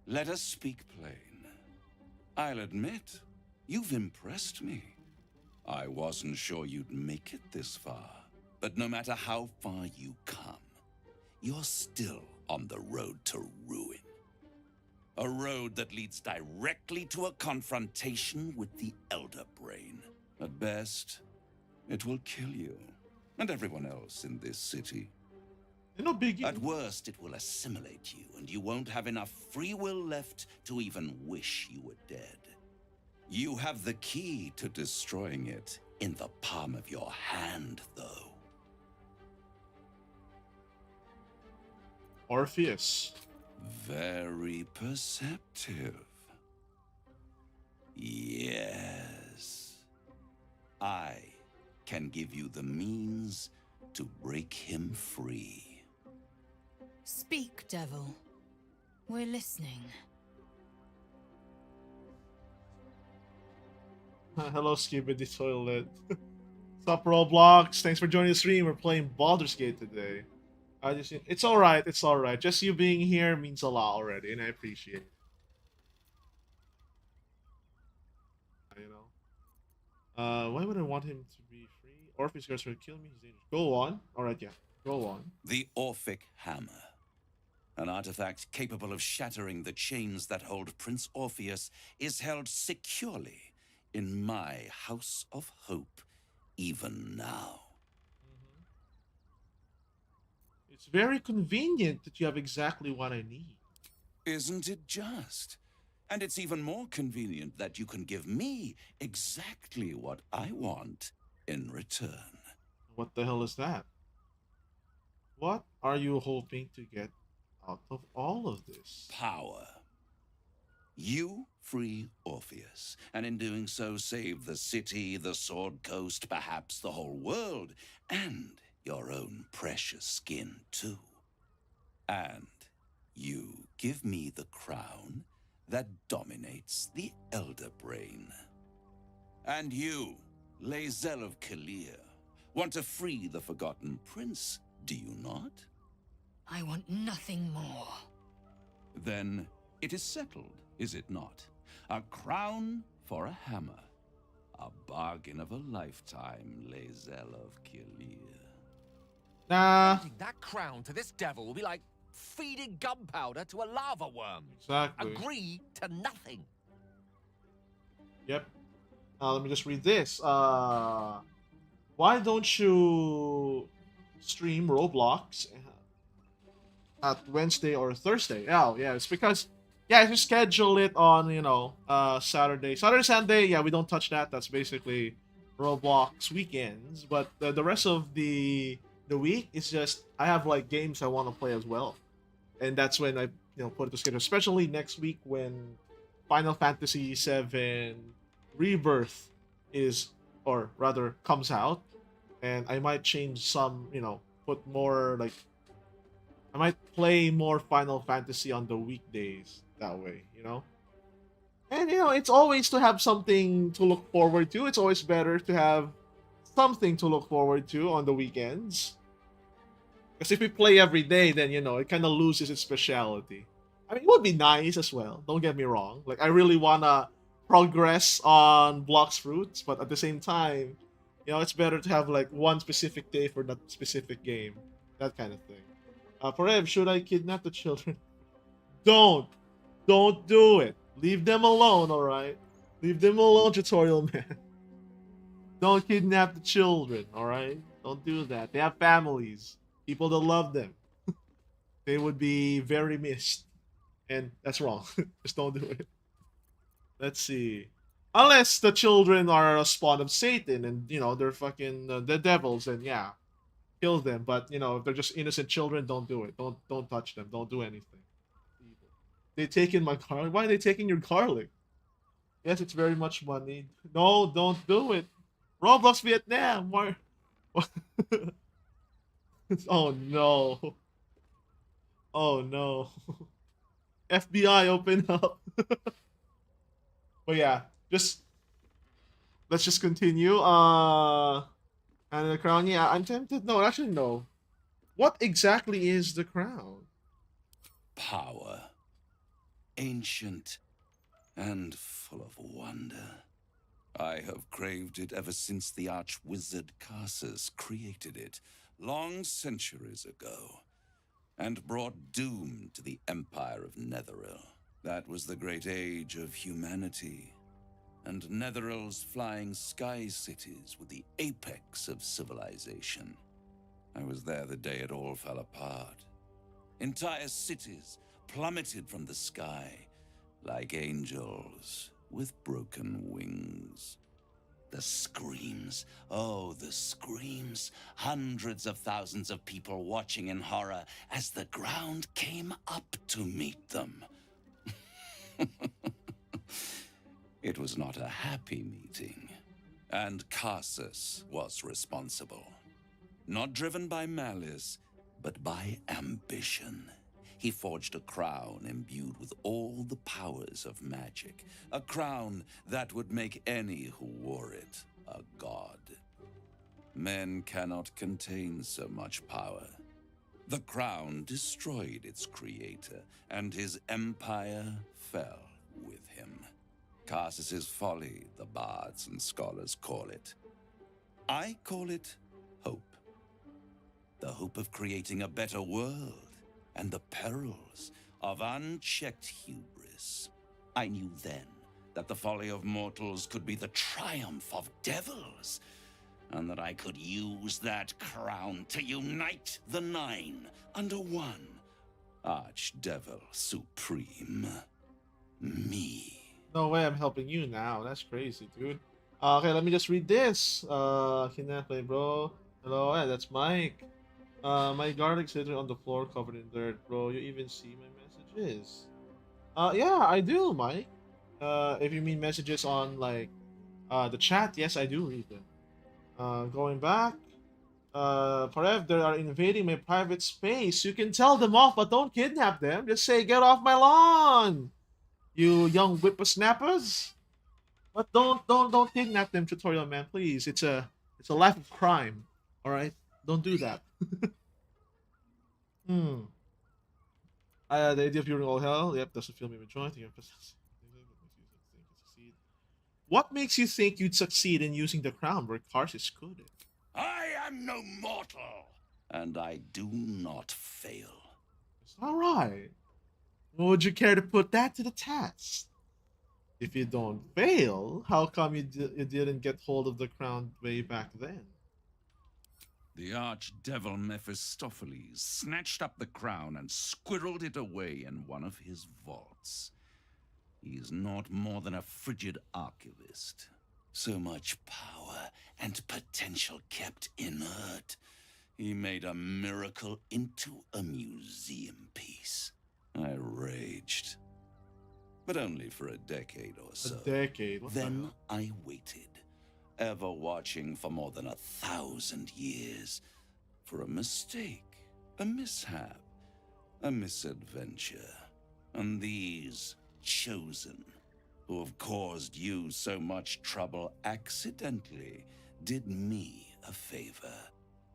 S21: Let us speak plain. I'll admit, you've impressed me. I wasn't sure you'd make it this far, but no matter how far you come, you're still on the road to ruin. A road that leads directly to a confrontation with the Elder Brain. At best, it will kill you, and everyone else in this city.
S1: No biggie.
S21: At worst, it will assimilate you, and you won't have enough free will left to even wish you were dead. You have the key to destroying it in the palm of your hand, though.
S1: Orpheus.
S21: Very perceptive. Yes. I can give you the means to break him free.
S3: Speak, devil. We're listening.
S1: Hello, Skibidi Toilet. What's up, Roblox? Thanks for joining the stream. We're playing Baldur's Gate today. It's alright, it's alright. Just you being here means a lot already, and I appreciate it. You know? Why would I want him to be free? Orpheus goes to kill me, he's dangerous. Go on. Alright, yeah. Go on.
S21: The Orphic Hammer. An artifact capable of shattering the chains that hold Prince Orpheus is held securely in my House of Hope, even now.
S1: It's very convenient that you have exactly what I need.
S21: Isn't it just? And it's even more convenient that you can give me exactly what I want in return.
S1: What the hell is that? What are you hoping to get out of all of this?
S21: Power. You free Orpheus, and in doing so save the city, the Sword Coast, perhaps the whole world, and your own precious skin too. And you give me the crown that dominates the Elder Brain. And you, Lae'zel of Kalir, want to free the Forgotten Prince, do you not?
S3: I want nothing more.
S21: Then it is settled, is it not? A crown for a hammer. A bargain of a lifetime, Lae'zel of Kalir.
S1: Nah.
S2: Handing that crown to this devil will be like feeding gunpowder to a lava worm.
S1: Exactly.
S2: Agree to nothing.
S1: Yep. Let me just read this. Why don't you stream Roblox at Wednesday or Thursday? Oh, yeah, it's because, yeah, if you schedule it on, you know, Saturday, Sunday, yeah, we don't touch that. That's basically Roblox weekends. But the rest of the week is just, I have, like, games I want to play as well. And that's when I, you know, put it to schedule. Especially next week when Final Fantasy VII Rebirth is, or rather, comes out. And I might change some, you know, put more, like, I might play more Final Fantasy on the weekdays that way, you know? And, you know, it's always to have something to look forward to. It's always better to have something to look forward to on the weekends. Because if we play every day, then, you know, it kind of loses its speciality. I mean, it would be nice as well. Don't get me wrong. Like, I really want to progress on Blox Fruits, but at the same time, you know, it's better to have, like, one specific day for that specific game. That kind of thing. Parev, should I kidnap the children? Don't do it. Leave them alone, alright? Leave them alone, tutorial man. Don't kidnap the children, alright? Don't do that. They have families. People that love them. They would be very missed. And that's wrong. Just don't do it. Let's see. Unless the children are a spawn of Satan and, you know, they're fucking the devils, and yeah, kill them. But, you know, if they're just innocent children, don't do it. Don't touch them. Don't do anything. They taking my garlic. Why are they taking your garlic? Yes, it's very much money. No, don't do it. Roblox Vietnam. Why? Oh no. Oh no. FBI, open up. But yeah, let's just continue. And the crown, yeah, I'm tempted. No, actually no. What exactly is the crown?
S21: Power. Ancient and full of wonder. I have craved it ever since the arch-wizard Karsus created it, long centuries ago, and brought doom to the Empire of Netheril. That was the great age of humanity, and Netheril's flying sky cities were the apex of civilization. I was there the day it all fell apart. Entire cities plummeted from the sky like angels with broken wings. The screams, oh, the screams. Hundreds of thousands of people watching in horror as the ground came up to meet them. It was not a happy meeting, and Karsus was responsible. Not driven by malice, but by ambition. He forged a crown imbued with all the powers of magic. A crown that would make any who wore it a god. Men cannot contain so much power. The crown destroyed its creator, and his empire fell with him. Karsus's folly, the bards and scholars call it. I call it hope. The hope of creating a better world. and the perils of unchecked hubris. I knew then that the folly of mortals could be the triumph of devils, and that I could use that crown to unite the Nine under one Archdevil Supreme. Me.
S1: No way I'm helping you now. That's crazy, dude. Okay, let me just read this. Can't play, bro. Hello, yeah, that's Mike. My garlic sitting on the floor covered in dirt, bro. You even see my messages. Yeah, I do, Mike. If you mean messages on like the chat, yes, I do read them. Going back. Parev, they are invading my private space. You can tell them off, but don't kidnap them. Just say, get off my lawn, you young whippersnappers. But don't kidnap them, tutorial man, please. It's a life of crime. All right, don't do that. The idea of viewing all hell. Yep, doesn't fill me with joy. What makes you think you'd succeed in using the crown where Karsus couldn't?
S21: I am no mortal, and I do not fail.
S1: It's all right. Would you care to put that to the test? If you don't fail, how come you didn't get hold of the crown way back then?
S21: The archdevil Mephistopheles snatched up the crown and squirreled it away in one of his vaults. He is not more than a frigid archivist. So much power and potential kept inert. He made a miracle into a museum piece. I raged. But only for a decade or so.
S1: A decade? What
S21: Then
S1: the hell?
S21: I waited, ever watching for more than 1,000 years, for a mistake, a mishap, a misadventure. And these chosen, who have caused you so much trouble accidentally, did me a favor.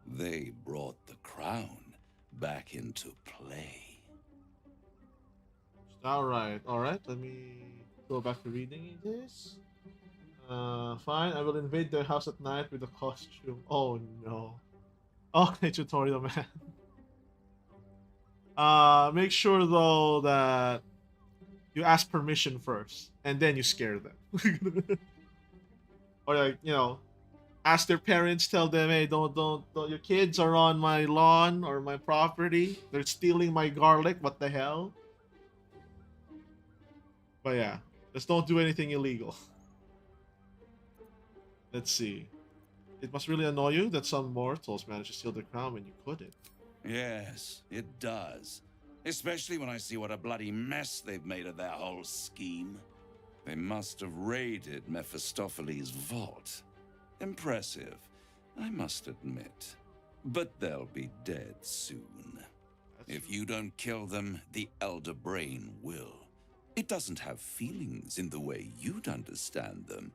S21: They brought the crown back into play.
S1: Alright, let me go back to reading this. Fine, I will invade their house at night with a costume. Oh no. Okay, tutorial man. Make sure though that you ask permission first, and then you scare them. Or like, ask their parents, tell them, hey, don't, your kids are on my lawn or my property. They're stealing my garlic, what the hell? But yeah, just don't do anything illegal. Let's see. It must really annoy you that some mortals managed to steal the crown when you couldn't.
S21: Yes, it does. Especially when I see what a bloody mess they've made of their whole scheme. They must have raided Mephistopheles' vault. Impressive, I must admit. But they'll be dead soon. If you don't kill them, the Elder Brain will. It doesn't have feelings in the way you'd understand them.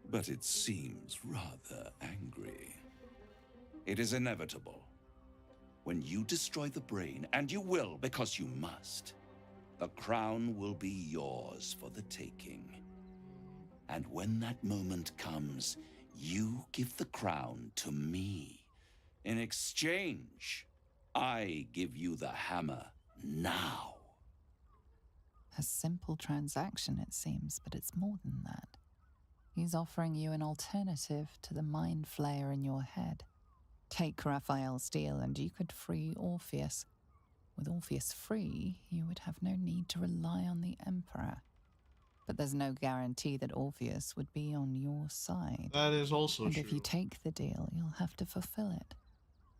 S21: But it seems rather angry. It is inevitable. When you destroy the brain, and you will because you must, the crown will be yours for the taking. And when that moment comes, you give the crown to me. In exchange, I give you the hammer now.
S16: A simple transaction, it seems, but it's more than that. He's offering you an alternative to the mind flayer in your head. Take Raphael's deal and you could free Orpheus. With Orpheus free, you would have no need to rely on the Emperor. But there's no guarantee that Orpheus would be on your side.
S1: That is also
S16: and
S1: true.
S16: If you take the deal, you'll have to fulfill it.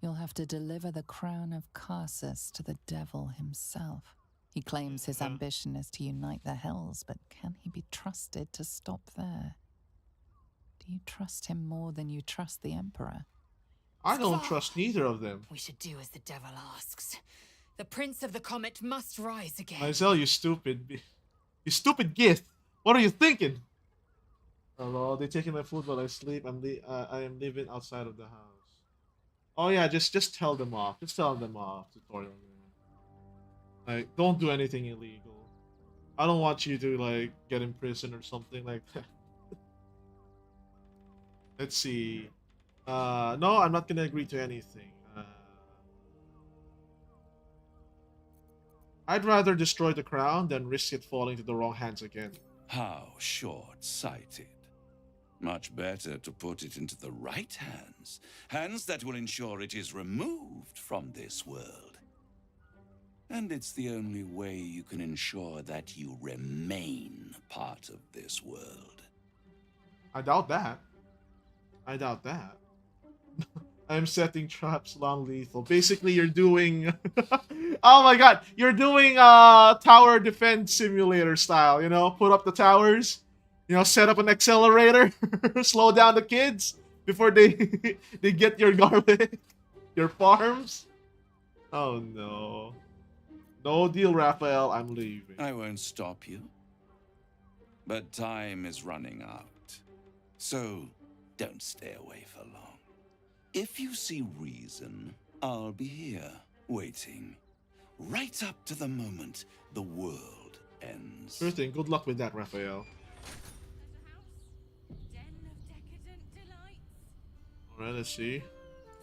S16: You'll have to deliver the crown of Karsus to the devil himself. He claims his ambition is to unite the Hells, but can he be trusted to stop there? Do you trust him more than you trust the Emperor?
S1: I don't trust neither of them.
S3: We should do as the devil asks. The Prince of the Comet must rise again.
S1: Myzel, you stupid gift. What are you thinking? Hello, they're taking my food while I sleep. I am living outside of the house. Oh yeah, just tell them off. Just tell them off, tutorial man. Like, don't do anything illegal. I don't want you to like get in prison or something like that. Let's see. No, I'm not gonna agree to anything. I'd rather destroy the crown than risk it falling to the wrong hands again.
S21: How short-sighted. Much better to put it into the right hands. Hands that will ensure it is removed from this world. And it's the only way you can ensure that you remain part of this world.
S1: I doubt that. I doubt that. I'm setting traps non-lethal. Basically, you're doing... oh my god! You're doing tower defense simulator style, you know? Put up the towers, you know, set up an accelerator, slow down the kids before they they get your garlic, your farms. Oh no. No deal, Raphael. I'm leaving.
S21: I won't stop you. But time is running out. So, don't stay away for long. If you see reason, I'll be here, waiting. Right up to the moment the world ends.
S1: Sure thing. Good luck with that, Raphael. Alright, let's see.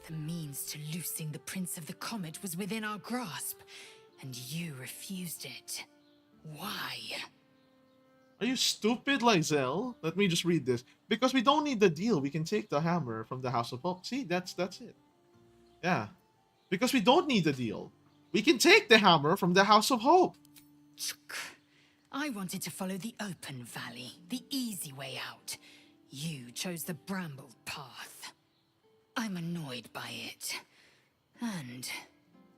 S3: The means to loosing the Prince of the Comet was within our grasp, and you refused it. Why?
S1: Are you stupid, Lysel? Let me just read this. Because we don't need the deal. We can take the hammer from the House of Hope. See, that's it. Yeah. Because we don't need the deal. We can take the hammer from the House of Hope.
S3: I wanted to follow the open valley, the easy way out. You chose the brambled path. I'm annoyed by it. And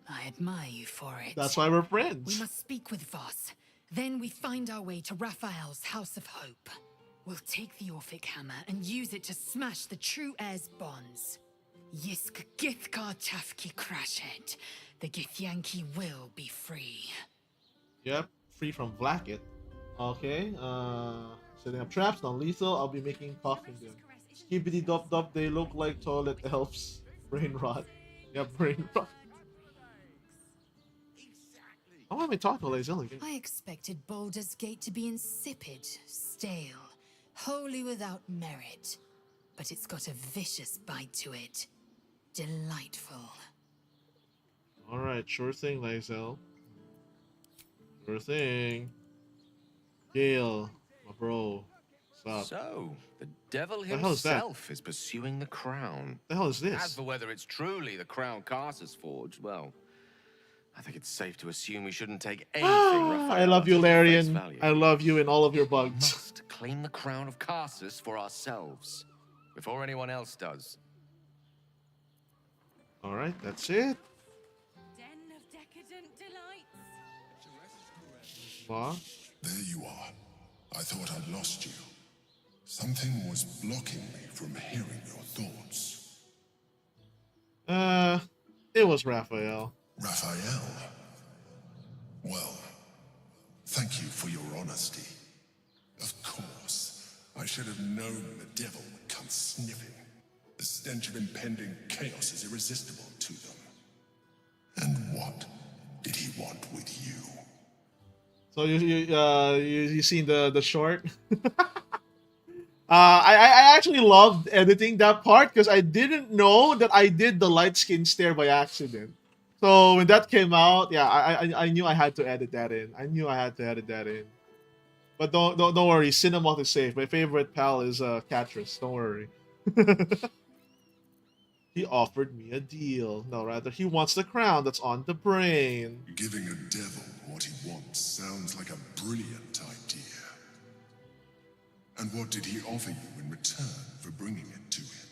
S3: I admire you for it.
S1: That's why we're friends.
S3: We must speak with Voss. Then we find our way to Raphael's House of Hope. We'll take the Orphic hammer and use it to smash the true heir's bonds. Yisk Githkar Tafki Crashet. The Githyanki will be free.
S1: Yep, free from Blackett. Okay, setting up traps, non-lethal. I'll be making puffing them. Skibbity dop dop, they look like toilet elves. Brain rot. Yep, brain rot. How am I talking to Lazel again?
S3: I expected Baldur's Gate to be insipid, stale, wholly without merit. But it's got a vicious bite to it. Delightful.
S1: Alright, sure thing, Lazel. Sure thing. Gale, my bro. What's up?
S2: So, the devil
S1: The hell is that?
S2: himself is pursuing the crown.
S1: The hell is this?
S2: As for whether it's truly the crown Carter's forged, well, I think it's safe to assume we shouldn't take anything.
S1: I love you, Larian. I love you and all of your bugs.
S2: Must claim the crown of Carsus for ourselves before anyone else does.
S1: All right, that's it. What?
S8: There you are. I thought I'd lost you. Something was blocking me from hearing your thoughts.
S1: It was Raphael.
S8: Raphael? Well, thank you for your honesty. Of course, I should have known the devil would come sniffing. The stench of impending chaos is irresistible to them. And what did he want with you?
S1: So you seen the short? I actually loved editing that part because I didn't know that I did the light skin stare by accident. So when that came out, yeah, I knew I had to edit that in. I knew I had to edit that in. But don't worry, Cinemoth is safe. My favorite pal is Catrus. Don't worry. He offered me a deal. No, rather, he wants the crown that's on the brain.
S8: Giving a devil what he wants sounds like a brilliant idea. And what did he offer you in return for bringing it to him?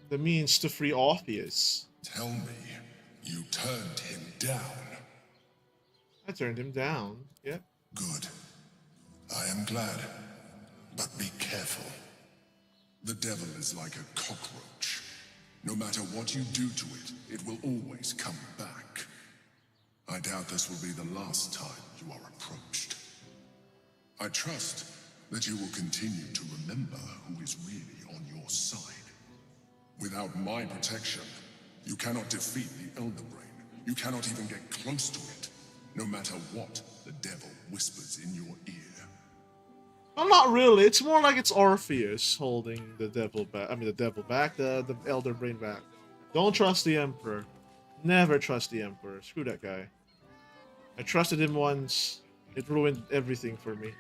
S1: The means to free Orpheus.
S8: Tell me, you turned him down.
S1: I turned him down. Yep.
S8: Good. I am glad. But be careful. The devil is like a cockroach. No matter what you do to it, it will always come back. I doubt this will be the last time you are approached. I trust that you will continue to remember who is really on your side. Without my protection, you cannot defeat the Elder Brain. You cannot even get close to it, no matter what the devil whispers in your ear.
S1: Well, not really. It's more like it's Orpheus holding the devil back. I mean, the devil back, the Elder Brain back. Don't trust the Emperor. Never trust the Emperor. Screw that guy. I trusted him once. It ruined everything for me.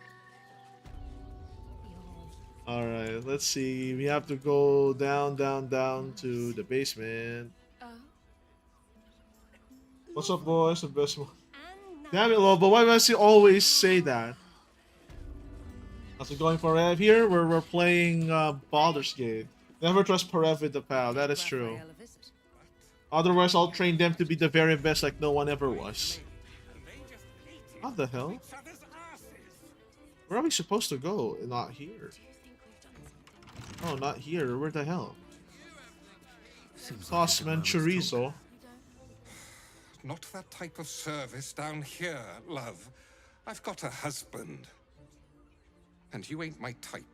S1: Alright, let's see. We have to go down to the basement. What's up, boys? The best one. Damn it, Lobo. Why must you always say that? How's it going, Parev? Here, we're playing Baldur's Gate. Never trust Parev with the PAL. That is true. Otherwise, I'll train them to be the very best like no one ever was. What the hell? Where are we supposed to go? Not here. Oh, not here. Where the hell? Sauceman chorizo.
S9: Not that type of service down here, love. I've got a husband. And you ain't my type.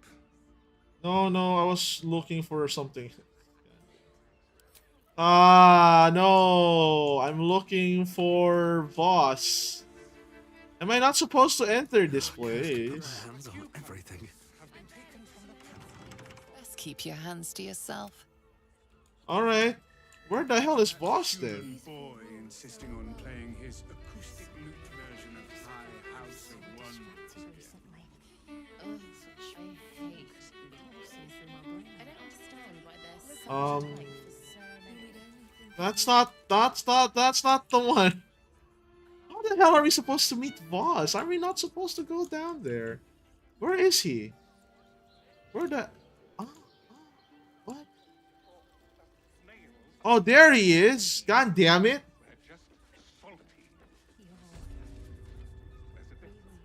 S1: No, I was looking for something. Ah, no. I'm looking for Voss. Am I not supposed to enter this place?
S12: Hands on everything.
S16: Best keep your hands to yourself.
S1: Alright. Where the hell is Voss then?
S15: Boy insisting on playing his acoustic lute version of High House of Wonder.
S1: That's not the one. How the hell are we supposed to meet Voss? Are we not supposed to go down there? Where is he? Where the... What? Oh, there he is. God damn it.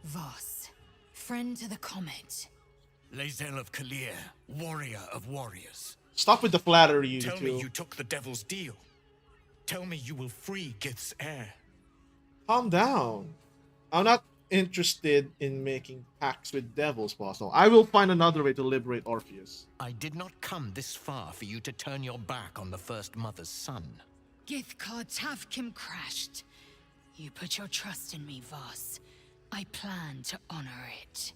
S3: Voss, friend to the comet.
S20: Lae'zel of Kalir, warrior of warriors.
S1: Stop with the flattery, you
S20: Tell
S1: two.
S20: me you took the devil's deal. Tell me you will free Gith's heir.
S1: Calm down. I'm not interested in making pacts with devils, boss. No, I will find another way to liberate Orpheus.
S20: I did not come this far for you to turn your back on the First Mother's son.
S3: Githkar Tavkim crashed. You put your trust in me, Voss. I plan to honor it.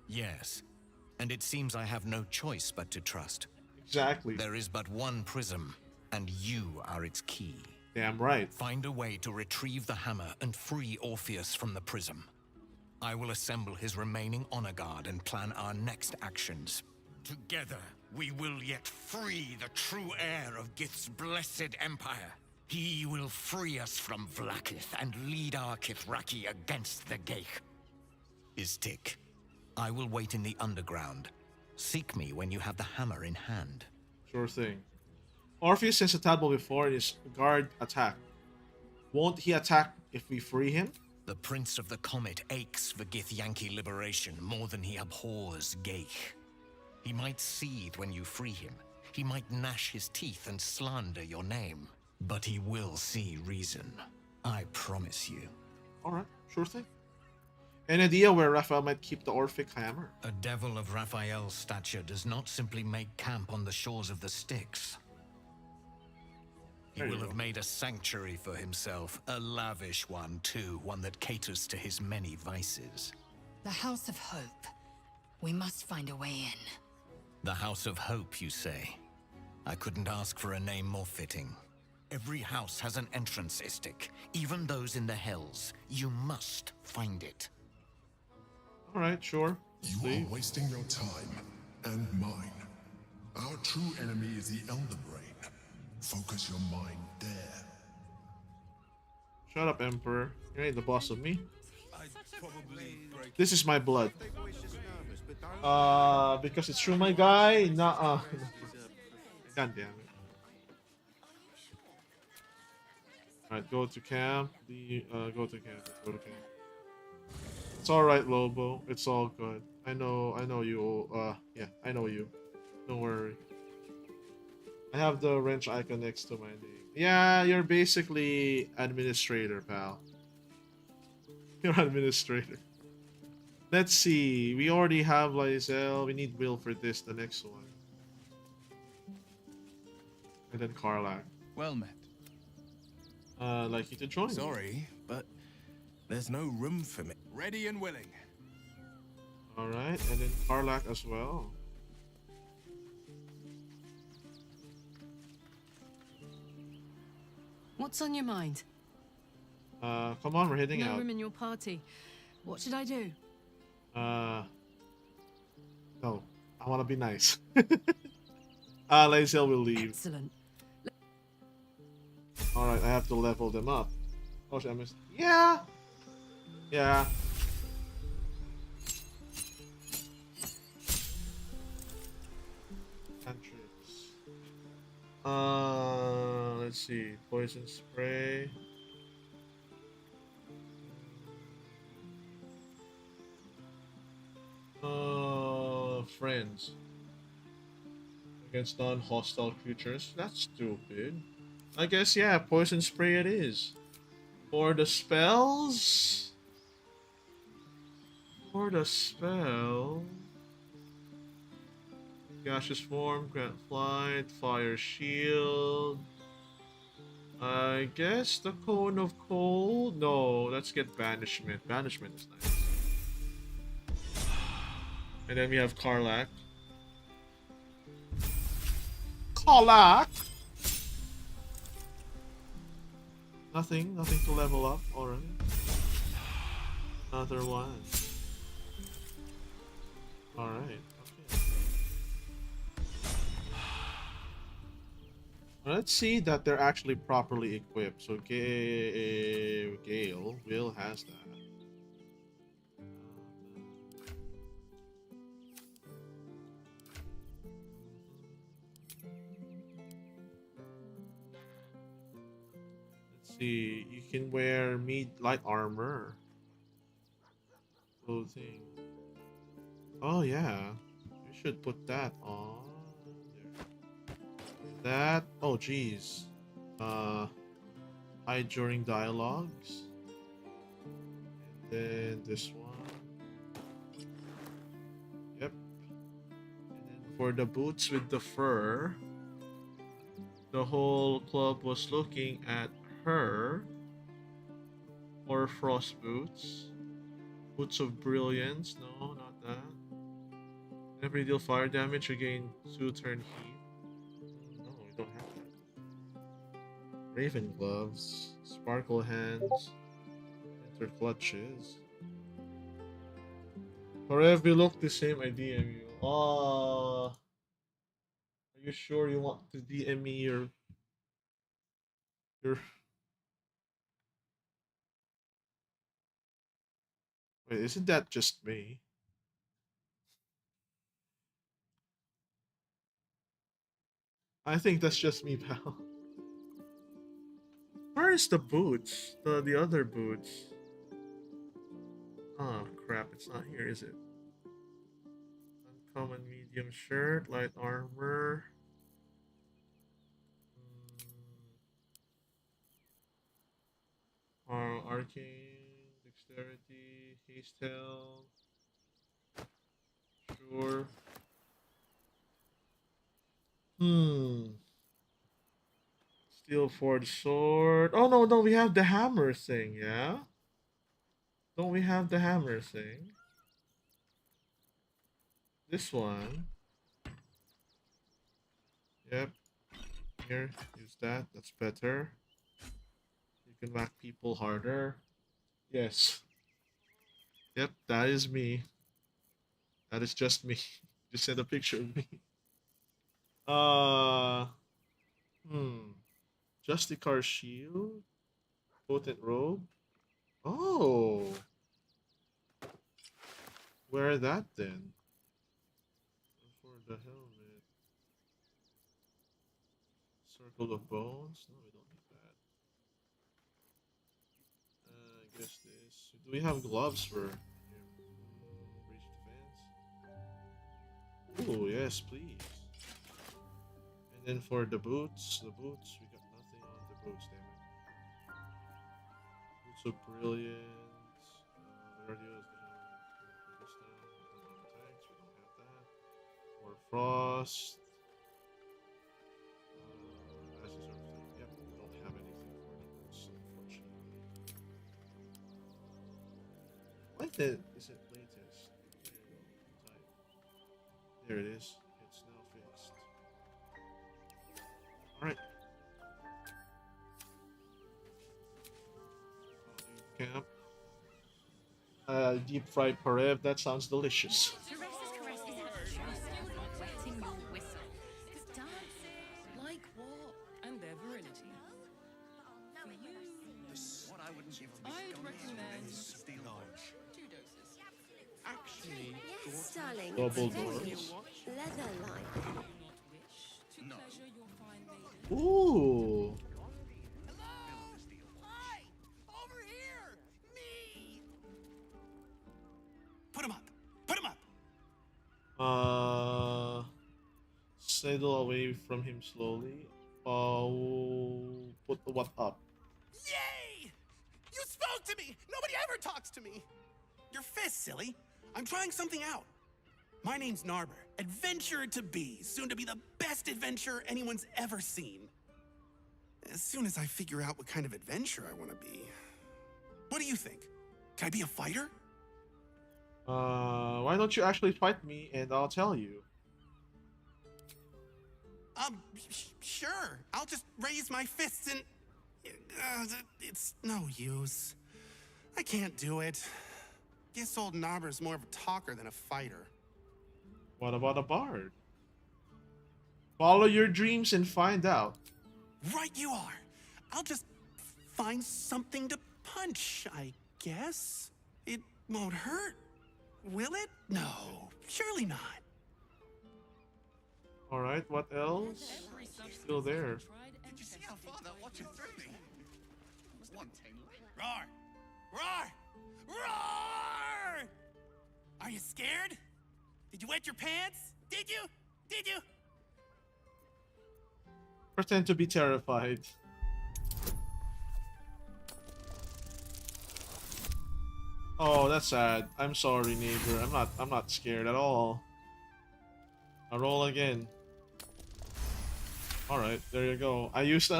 S20: Yes, and it seems I have no choice but to trust.
S1: Exactly.
S20: There is but one prism, and you are its key.
S1: Damn right.
S20: Find a way to retrieve the hammer and free Orpheus from the prism. I will assemble his remaining honor guard and plan our next actions. Together, we will yet free the true heir of Gith's blessed empire. He will free us from Vlaakith and lead our Kithraki against the Geich. Istik, I will wait in the underground. Seek me when you have the hammer in hand.
S1: Sure thing. Orpheus sends a tadpole before his guard attack. Won't he attack if we free him?
S20: The Prince of the Comet aches for Githyanki liberation more than he abhors Geich. He might seethe when you free him. He might gnash his teeth and slander your name. But he will see reason. I promise you.
S1: Alright, sure thing. An idea where Raphael might keep the Orphic hammer?
S20: A devil of Raphael's stature does not simply make camp on the shores of the Styx. He will have made a sanctuary for himself, a lavish one too, one that caters to his many vices.
S3: The House of Hope. We must find a way in.
S20: The House of Hope, you say? I couldn't ask for a name more fitting. Every house has an entrance, Istik. Even those in the Hells. You must find it.
S1: Alright, sure.
S8: You are wasting your time and mine. Our true enemy is the Elder Brain. Focus your mind there.
S1: Shut up, Emperor. You ain't the boss of me. This is my blood. Because it's true, my guy? Nuh-uh. God damn it. Alright, go to camp. Go to camp. Go to camp. It's alright, Lobo. It's all good. I know you. Yeah, I know you. Don't worry. I have the wrench icon next to my name. Yeah, you're basically administrator, pal. You're administrator. Let's see. We already have Lae'zel. We need Will for this, the next one. And then Karlach.
S22: Well met.
S1: Like you to join.
S22: Sorry, but there's no room for me. Ready and willing.
S1: Alright, and then Karlach as well.
S23: What's on your mind?
S1: Come on, we're heading
S7: No
S1: out.
S7: room in your party. What should I do?
S1: No. I want to be nice. Lazel will leave.
S7: Excellent.
S1: Alright, I have to level them up. Oh, shit, I missed. Yeah! Yeah. Cantrips. Let's see. Poison spray. Friends. Against non-hostile creatures. That's stupid. I guess, yeah, poison spray it is. For the spells? For the spell... Gaseous form, grant flight, fire shield... I guess the cone of cold? No, let's get banishment. Banishment is nice. And then we have Karlach. Karlach! Nothing to level up already. Another one. Alright, okay. Let's see that they're actually properly equipped. So Gale, Will has that. See, you can wear light armor. Clothing. Oh yeah, you should put that on there. That. Oh geez. Hide during dialogues. And then this one. Yep. And then for the boots with the fur, the whole club was looking at her or frost boots. Boots of brilliance. No, not that. Every deal fire damage, regain 2 turn heat. No, we don't have that. Raven gloves. Sparkle hands. Enter clutches. Parev, we look the same. I DM you. Are you sure you want to DM me your Wait, isn't that just me? I think that's just me, pal. Where is the boots? The other boots. Oh crap, it's not here, is it? Uncommon medium shirt, light armor. Arcane, dexterity, haste held. Sure. Steel forged sword. Oh no, we have the hammer thing, yeah? Don't we have the hammer thing? This one. Yep. Here, use that. That's better. You can whack people harder. Yes. Yep, that is me. That is just me. Just send a picture of me. Justicar shield. Potent robe. Oh. Wear that then. For the helmet. Circle of bones. No, we don't need that. I guess this. Do we have gloves for here? Breach defense. Oh yes, please. And then for the boots, we got nothing on the boots, damn it. Boots of brilliance. The radio is gonna put this down. Tags, we don't have that. More frost. Ashes are fleet. Yep, we don't have anything for the boots, unfortunately. Why is it latest? There you go. Type. There it is. It's now fixed. Alright. camp. Deep fried parev. That sounds delicious.
S7: Teresa's caress isn't just about wetting your whistle. It's dancing. Like what? And their virility. For you,
S12: What I wouldn't give
S7: I'd recommend
S12: steel large.
S7: 2 doses.
S1: Actually,
S4: Yes, darling.
S1: double
S4: it's very
S1: doors.
S4: leather-like.
S7: Do not wish to pleasure your fine lady.
S1: Ooh.
S19: Hi! Over here! Me! Put him up! Put him up!
S1: Sidle away from him slowly. Put the what up?
S19: Yay! You spoke to me! Nobody ever talks to me! Your fist, silly. I'm trying something out. My name's Narber, adventurer to be, soon to be the best adventurer anyone's ever seen. As soon as I figure out what kind of adventurer I want to be. What do you think? Can I be a fighter?
S1: Why don't you actually fight me and I'll tell you.
S19: Sure. I'll just raise my fists and... it's no use. I can't do it. Guess old Narber's more of a talker than a fighter.
S1: What about a bard? Follow your dreams and find out.
S19: Right you are. I'll just find something to punch, I guess. It won't hurt, will it? No, surely not.
S1: Alright, what else? Still there.
S19: Did you see how far that watcher threw me? Roar! Roar! Roar! Are you scared? Did you wet your pants? Did you? Did you?
S1: Pretend to be terrified. Oh, that's sad. I'm sorry, neighbor. I'm not scared at all. I'll roll again. Alright, there you go. I used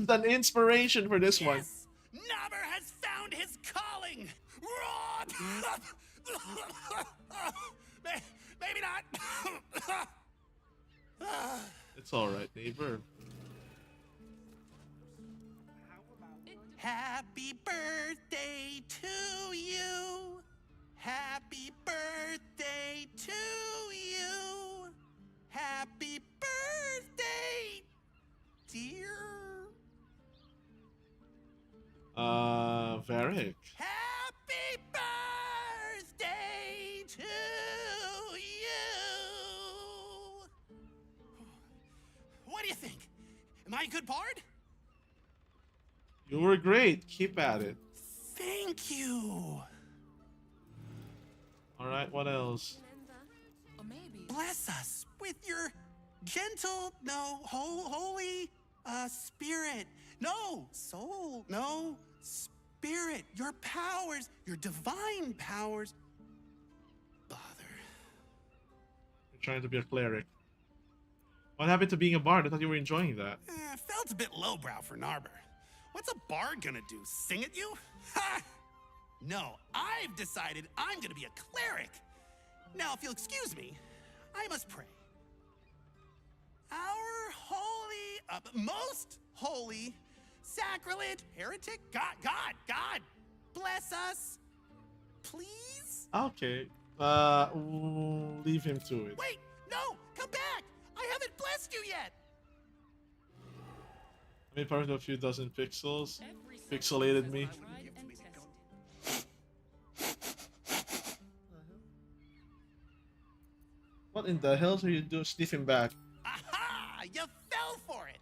S1: an inspiration for this one.
S19: Narber has found his calling! Roar! Maybe not.
S1: It's alright, neighbor.
S19: Happy birthday to you. Happy birthday to you. Happy birthday, dear.
S1: Varric.
S19: Happy birthday to you. What do you think? Am I a good bard?
S1: You were great. Keep at it.
S19: Thank you.
S1: Alright, what else?
S19: Bless us with your gentle, no, holy, spirit. No, soul, no, spirit. Your powers, your divine powers. Bother.
S1: You're trying to be a cleric. What happened to being a bard? I thought you were enjoying that.
S19: Felt a bit lowbrow for Narber. What's a bard gonna do? Sing at you? Ha! No, I've decided I'm gonna be a cleric. Now, if you'll excuse me, I must pray. Our holy, most holy, sacrilege, heretic, God, bless us, please?
S1: Okay. Leave him to it.
S19: Wait, no, come back! I haven't blessed you yet!
S1: I made part of a few dozen pixels. Pixelated me. What in the hell are you doing sniffing back?
S19: Aha! You fell for it!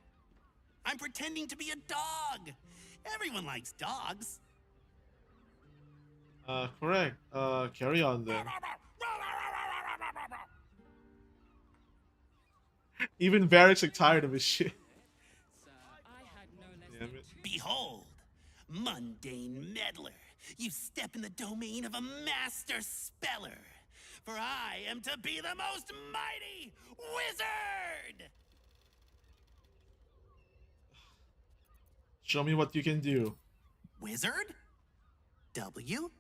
S19: I'm pretending to be a dog. Everyone likes dogs.
S1: Correct. Carry on then. Even Varric's like tired of his shit. Damn it.
S19: Behold, mundane meddler, you step in the domain of a master speller. For I am to be the most mighty wizard!
S1: Show me what you can do.
S19: Wizard? W-I-Z-A-R-D.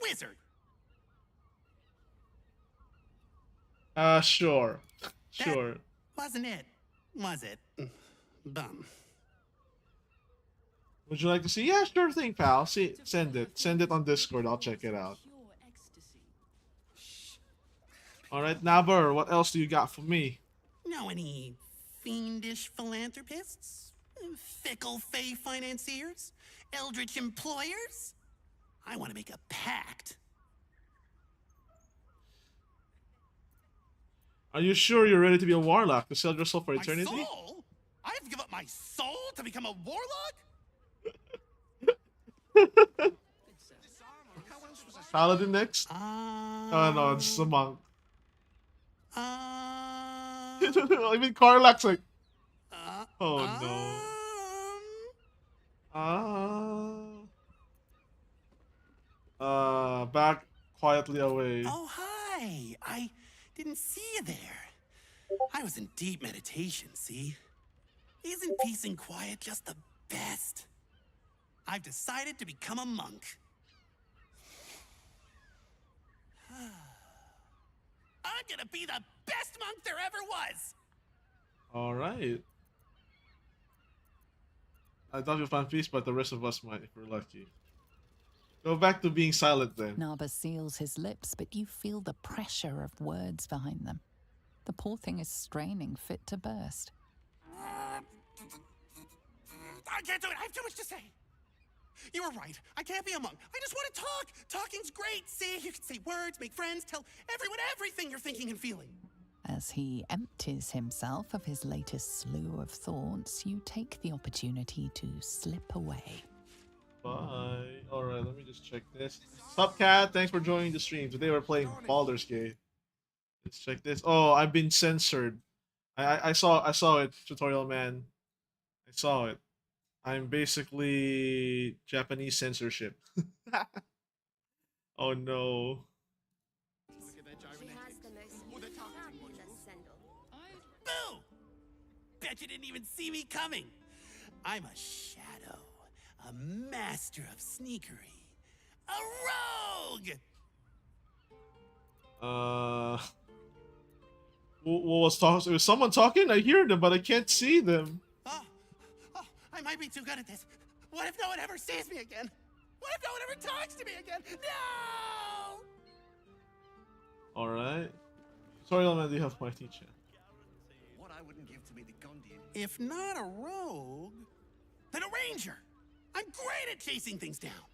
S19: Wizard.
S1: Sure. Sure.
S19: Wasn't it? Was it? Bum.
S1: Would you like to see? Yeah, sure thing, pal. See, send it. Send it on Discord. I'll check it out. Alright, Naber, what else do you got for me?
S19: Know any fiendish philanthropists? Fickle fey financiers? Eldritch employers? I want to make a pact.
S1: Are you sure you're ready to be a warlock to sell yourself for
S19: My
S1: eternity?
S19: soul? I have to give up my soul to become a warlock?
S1: Paladin next? Oh no, it's a monk. I mean, Karlak's like, oh no. Back quietly away.
S19: Oh, hi. I didn't see you there. I was in deep meditation, see? Isn't peace and quiet just the best? I've decided to become a monk. I'm gonna be the best monk there ever was!
S1: Alright. I thought you'd find peace, but the rest of us might if we're lucky. Go back to being silent then.
S16: Narba seals his lips, but you feel the pressure of words behind them. The poor thing is straining, fit to burst.
S19: I can't do it. I have too much to say. You were right. I can't be a monk. I just want to talk. Talking's great. See, you can say words, make friends, tell everyone everything you're thinking and feeling.
S16: As he empties himself of his latest slew of thoughts, you take the opportunity to slip away.
S1: Bye. Alright, let me just check this. Sup, Cat? Thanks for joining the stream. Today we're playing Baldur's Gate. Let's check this. Oh, I've been censored. I saw it, tutorial man. I saw it. I'm basically Japanese censorship. Oh no.
S19: Boo! Bet you didn't even see me coming. I'm a shadow, a master of sneakery, a rogue.
S1: What was talking? Was someone talking? I hear them, but I can't see them.
S19: Oh, I might be too good at this. What if no one ever sees me again? What if no one ever talks to me again? No!
S1: Alright. Tutorial man, do you have my teacher?
S12: What I wouldn't give to be the Gondian.
S19: If not a rogue, then a ranger. I'm great at chasing things down.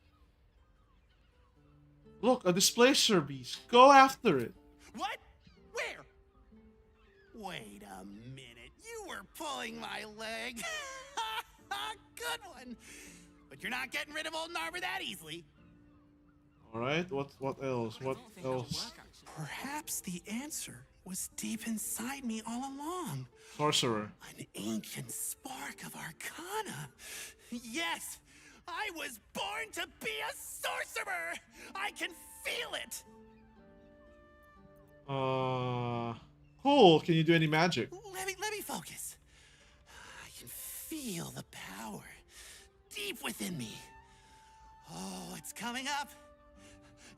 S1: Look, a displacer beast. Go after it.
S19: What? Where? Wait a minute. You were pulling my leg. Good one. But you're not getting rid of old Narber that easily.
S1: Alright, what else? What else?
S19: Perhaps the answer was deep inside me all along.
S1: Sorcerer.
S19: An ancient spark of arcana. Yes, I was born to be a sorcerer. I can feel it.
S1: Cool. Can you do any magic?
S19: Let me focus. I can feel the power deep within me. Oh, it's coming up.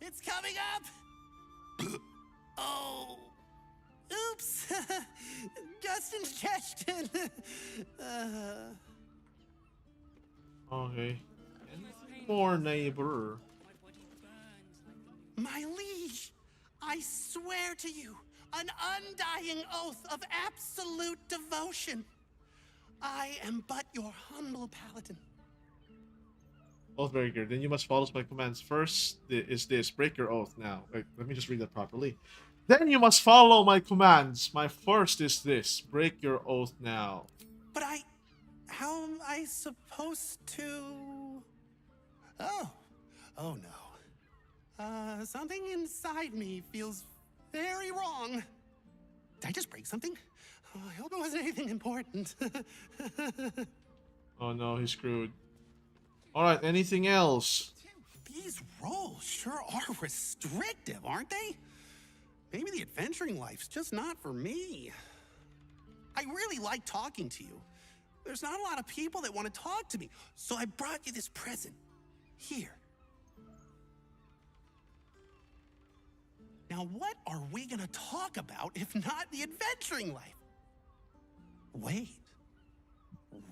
S19: It's coming up. Oh. Oops. Just ingestion.
S1: Okay. Anything more, neighbor?
S19: My liege, I swear to you an undying oath of absolute devotion. I am but your humble paladin.
S1: Oath very good. Then you must follow my commands. First is this. Break your oath now. Wait, let me just read that properly. Then you must follow my commands. My first is this. Break your oath now.
S19: But how am I supposed to... Oh no. Something inside me feels very wrong. Did I just break something? Oh, I hope it wasn't anything important.
S1: Oh no, he's screwed. Alright, anything else?
S19: These roles sure are restrictive, aren't they? Maybe the adventuring life's just not for me. I really like talking to you. There's not a lot of people that want to talk to me, so I brought you this present. Here. Now, what are we gonna talk about if not the adventuring life? Wait.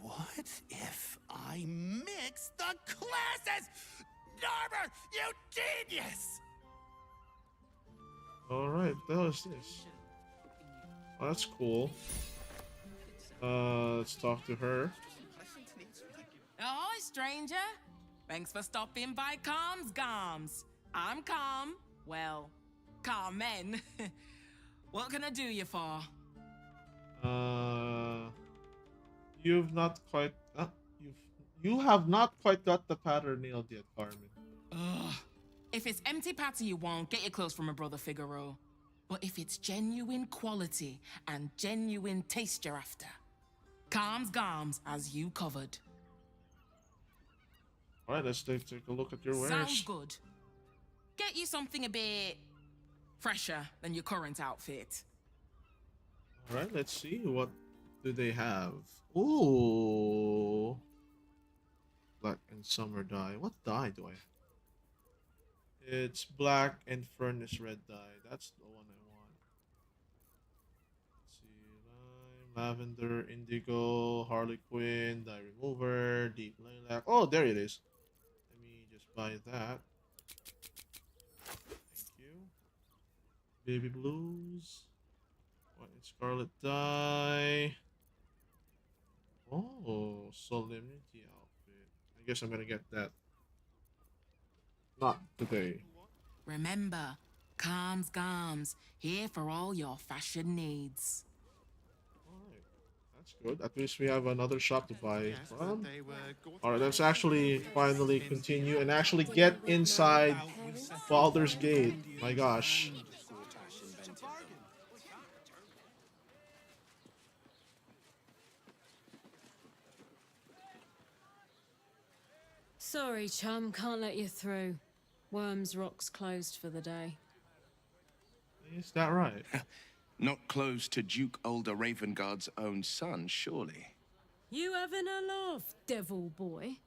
S19: What if I mix the classes? Narber, you genius!
S1: Alright, what the hell is this? Oh, that's cool. Let's talk to her.
S7: Ahoy, stranger. Thanks for stopping by Calm's Gams. I'm Calm. Well, Carmen. What can I do you for?
S1: You've not quite... you have not quite got the pattern nailed yet, Carmen.
S7: Ugh. If it's empty patter you want, get your clothes from my brother Figaro. But if it's genuine quality and genuine taste you're after, Calm's Gams has you covered.
S1: Alright, let's take a look at your wares.
S7: Sounds good. Get you something a bit fresher than your current outfit.
S1: Alright, let's see. What do they have? Ooh. Black and summer dye. What dye do I have? It's black and furnace red dye. That's the one I want. Let's see. Lime, lavender, indigo, harlequin, dye remover, deep lilac. Oh, there it is. Let me just buy that. Thank you. Baby blues. White and scarlet dye. Oh, solemnity outfit. I guess I'm gonna get that. Not today.
S7: Remember, Calm's Gams, here for all your fashion needs.
S1: Alright, that's good. At least we have another shop to buy from. Alright, let's actually finally continue and actually get inside Baldur's Gate. My gosh.
S6: Sorry, chum, can't let you through. Wyrm's Rock's closed for the day.
S1: Is that right?
S2: Not close to Duke Older Ravengard's own son, surely.
S6: You having a laugh, devil boy?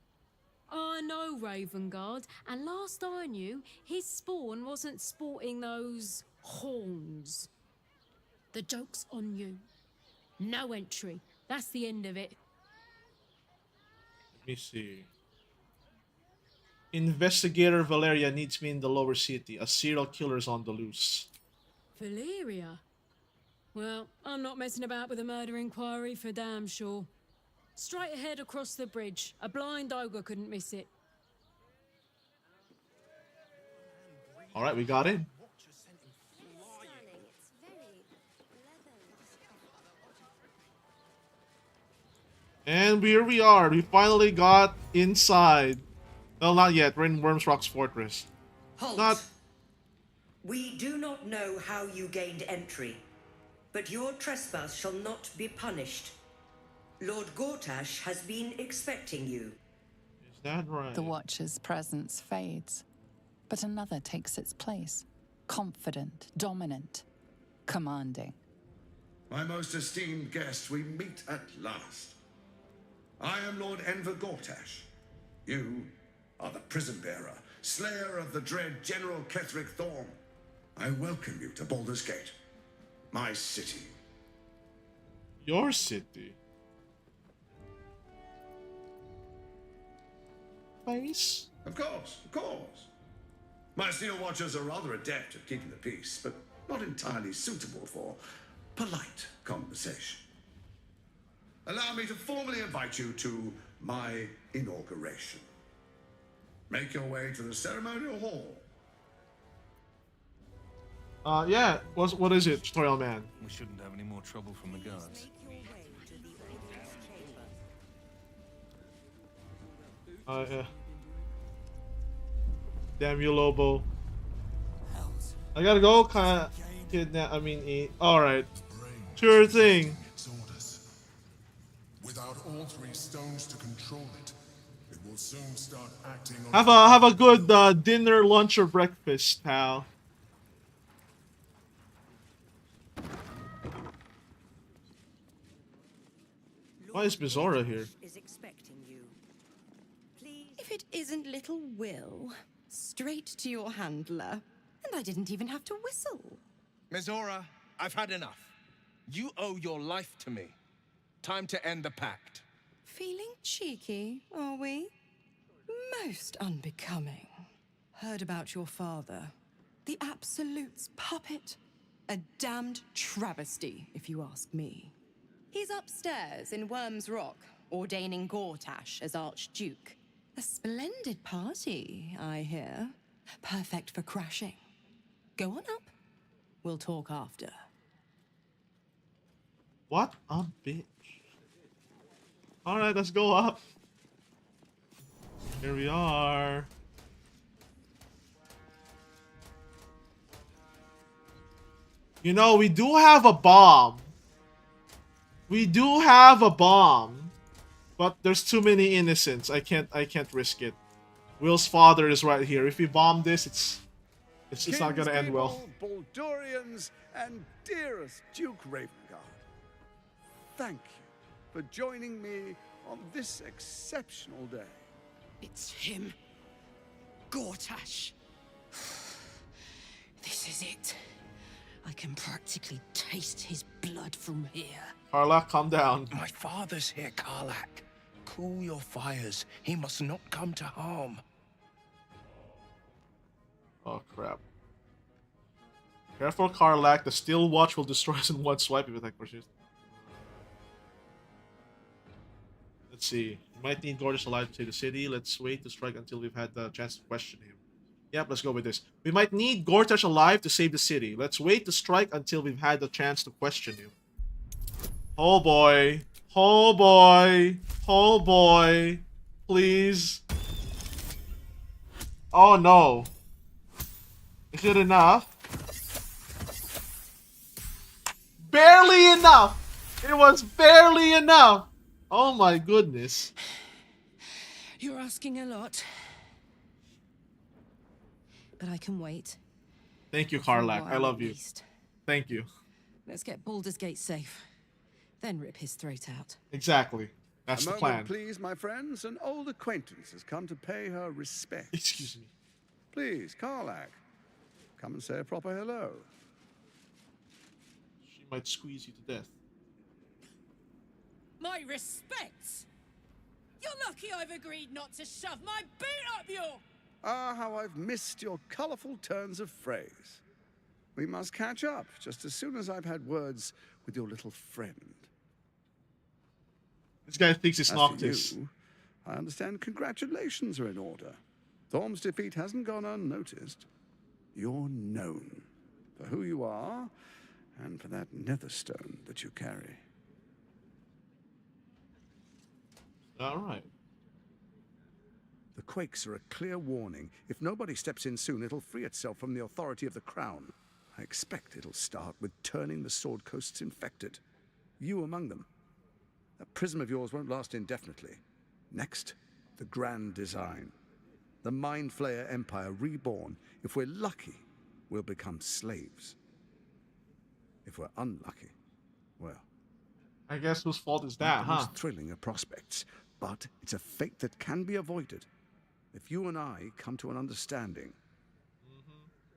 S6: I know Ravengard, and last I knew, his spawn wasn't sporting those horns. The joke's on you. No entry. That's the end of it.
S1: Let me see. Investigator Valeria needs me in the lower city. A serial killer's on the loose.
S6: Valeria? Well, I'm not messing about with a murder inquiry for damn sure. Straight ahead across the bridge. A blind ogre couldn't miss it.
S1: Alright, we got in. And here we are. We finally got inside. Well, not yet. We're in Wyrm's Rock's fortress.
S10: Halt!
S1: Not...
S10: We do not know how you gained entry, but your trespass shall not be punished. Lord Gortash has been expecting you.
S1: Is that right?
S16: The Watcher's presence fades, but another takes its place. Confident, dominant, commanding.
S8: My most esteemed guest, we meet at last. I am Lord Enver Gortash. You are the prison bearer, slayer of the dread General Ketheric Thorm. I welcome you to Baldur's Gate, my city.
S1: Your city? Face?
S8: Of course, of course. My Steel Watchers are rather adept at keeping the peace, but not entirely suitable for polite conversation. Allow me to formally invite you to my inauguration. Make your way to the ceremonial hall.
S1: Yeah. What is it, Tutorial Man?
S17: We shouldn't have any more trouble from the guards.
S1: Damn you, Lobo. I gotta go. Kinda kidnap. I mean, eat. All right. Sure thing.
S8: Without all three stones to control it, it will soon start acting on...
S1: Have a good dinner, lunch, or breakfast, pal. Why is Mizora here?
S10: Is expecting you.
S14: If it isn't little Will, straight to your handler. And I didn't even have to whistle.
S22: Mizora, I've had enough. You owe your life to me. Time to end the pact.
S14: Feeling cheeky, are we? Most unbecoming. Heard about your father. The Absolute's puppet. A damned travesty, if you ask me. He's upstairs in Wyrm's Rock, ordaining Gortash as Archduke. A splendid party, I hear. Perfect for crashing. Go on up. We'll talk after.
S1: What a bitch. Alright, let's go up. Here we are. You know, we do have a bomb. We do have a bomb. But there's too many innocents. I can't risk it. Will's father is right here. If we bomb this, it's not gonna end well.
S11: Baldurians and dearest Duke Ravengard, thank you for joining me on this exceptional day.
S13: It's him. Gortash. This is it. I can practically taste his blood from here.
S1: Karlach, calm down.
S22: My father's here, Karlach. Cool your fires. He must not come to harm.
S1: Oh, crap. Careful, Karlach. The Steel Watch will destroy us in one swipe if you attack pursues. Let's see. We might need Gortash alive to save the city. Let's wait to strike until we've had the chance to question him. Yep, let's go with this. We might need Gortash alive to save the city. Let's wait to strike until we've had the chance to question him. Oh boy. Oh boy. Oh boy. Please. Oh no. Is it enough? Barely enough! It was barely enough! Oh my goodness.
S6: You're asking a lot. But I can wait.
S1: Thank you, Karlach. I love you. Thank you.
S6: Let's get Baldur's Gate safe. Then rip his throat out.
S1: Exactly. That's
S11: a
S1: the
S11: moment,
S1: plan.
S11: Please, my friends. An old acquaintance has come to pay her respect.
S1: Excuse me.
S11: Please, Karlach, come and say a proper hello.
S1: She might squeeze you to death.
S13: My respects. You're lucky I've agreed not to shove my boot up your...
S11: Ah, how I've missed your colourful turns of phrase. We must catch up just as soon as I've had words with your little friend.
S1: This guy thinks it's
S11: As
S1: Noctis.
S11: for you, I understand congratulations are in order. Thorm's defeat hasn't gone unnoticed. You're known for who you are and for that netherstone that you carry.
S1: Alright.
S11: The quakes are a clear warning. If nobody steps in soon, it'll free itself from the authority of the crown. I expect it'll start with turning the Sword Coasts infected. You among them. That prism of yours won't last indefinitely. Next, the grand design. The Mind Flayer Empire reborn. If we're lucky, we'll become slaves. If we're unlucky, well...
S1: I guess whose fault is that, huh?
S11: Most thrilling of prospects, but it's a fate that can be avoided. If you and I come to an understanding,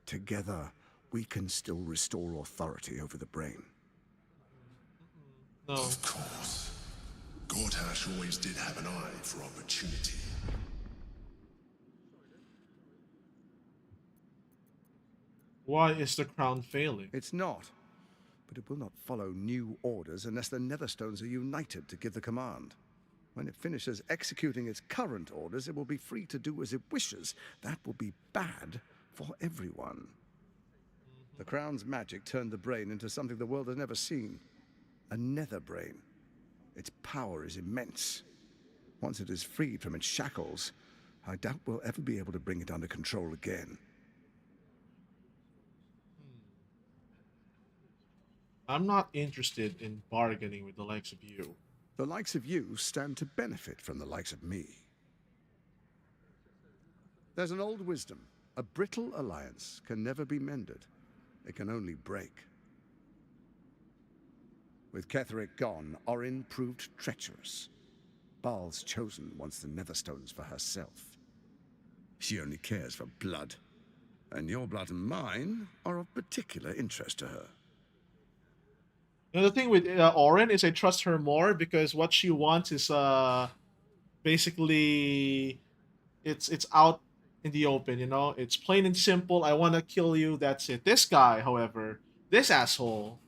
S11: together we can still restore authority over the brain.
S1: No.
S8: Of course. Gortash always did have an eye for opportunity.
S1: Why is the crown failing?
S11: It's not. But it will not follow new orders unless the Netherstones are united to give the command. When it finishes executing its current orders, it will be free to do as it wishes. That will be bad for everyone. The Crown's magic turned the brain into something the world has never seen. A nether brain. Its power is immense. Once it is freed from its shackles, I doubt we'll ever be able to bring it under control again.
S1: I'm not interested in bargaining with the likes of you.
S11: The likes of you stand to benefit from the likes of me. There's an old wisdom. A brittle alliance can never be mended. It can only break. With Ketheric gone, Orin proved treacherous. Baal's chosen wants the Netherstones for herself. She only cares for blood. And your blood and mine are of particular interest to her.
S1: You know, the thing with Orin is I trust her more because what she wants is basically it's out in the open, you know? It's plain and simple. I want to kill you, that's it. This guy, however, this asshole,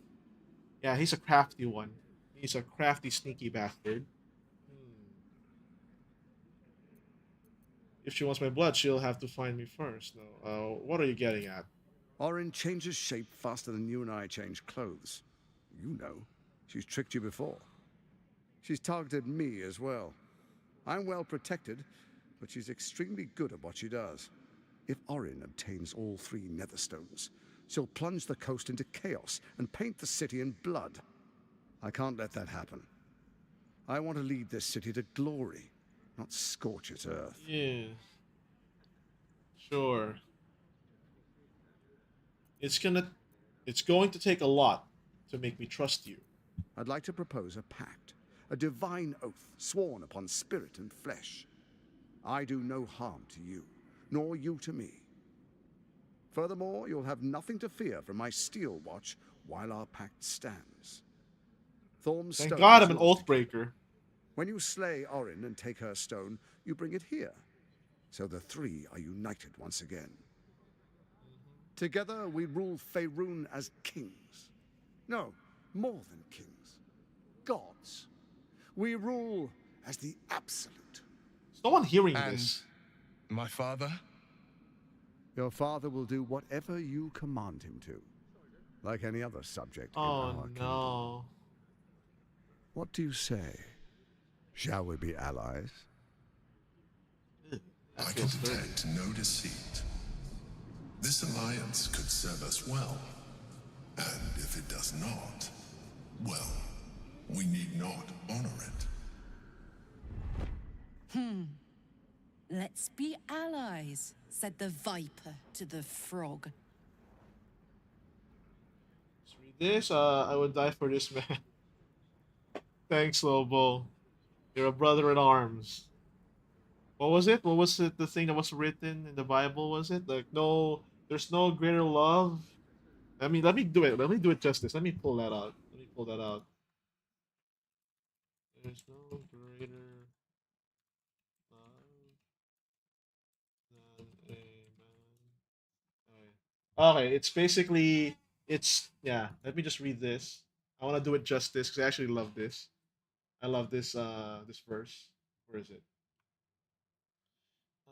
S1: yeah, he's a crafty one. He's a crafty, sneaky bastard. If she wants my blood, she'll have to find me first. No, what are you getting at?
S11: Orin changes shape faster than you and I change clothes. You know, she's tricked you before. She's targeted me as well. I'm well protected, but she's extremely good at what she does. If Orin obtains all 3 netherstones, she'll plunge the coast into chaos and paint the city in blood. I can't let that happen. I want to lead this city to glory, not scorch its earth.
S1: Yeah. Sure. It's going to take a lot to make me trust you.
S11: I'd like to propose a pact, a divine oath sworn upon spirit and flesh. I do no harm to you, nor you to me. Furthermore, you'll have nothing to fear from my steel watch while our pact stands. Thorm's
S1: Thank
S11: stone
S1: God
S11: is
S1: I'm an
S11: yours to
S1: oath breaker.
S11: When you slay Orin and take her stone, you bring it here. So the 3 are united once again. Together we rule Faerun as kings. No, more than kings. Gods. We rule as the absolute.
S1: Is no one hearing
S17: And
S1: this?
S17: my father?
S11: Your father will do whatever you command him to. Like any other subject in our kingdom.
S1: No.
S11: What do you say? Shall we be allies?
S8: I can detect no deceit. This alliance could serve us well. And if it does not, well, we need not honor it.
S13: Let's be allies, said the viper to the frog.
S1: Let's read this. I would die for this man. Thanks, Lobo. You're a brother in arms. What was it? What was it? The thing that was written in the Bible? Was it like no? There's no greater love. I mean, let me do it. Let me do it justice. Let me pull that out. Let me pull that out. There's no greater love than a man. Okay, it's basically yeah. Let me just read this. I want to do it justice because I actually love this. I love this this verse. Where is it?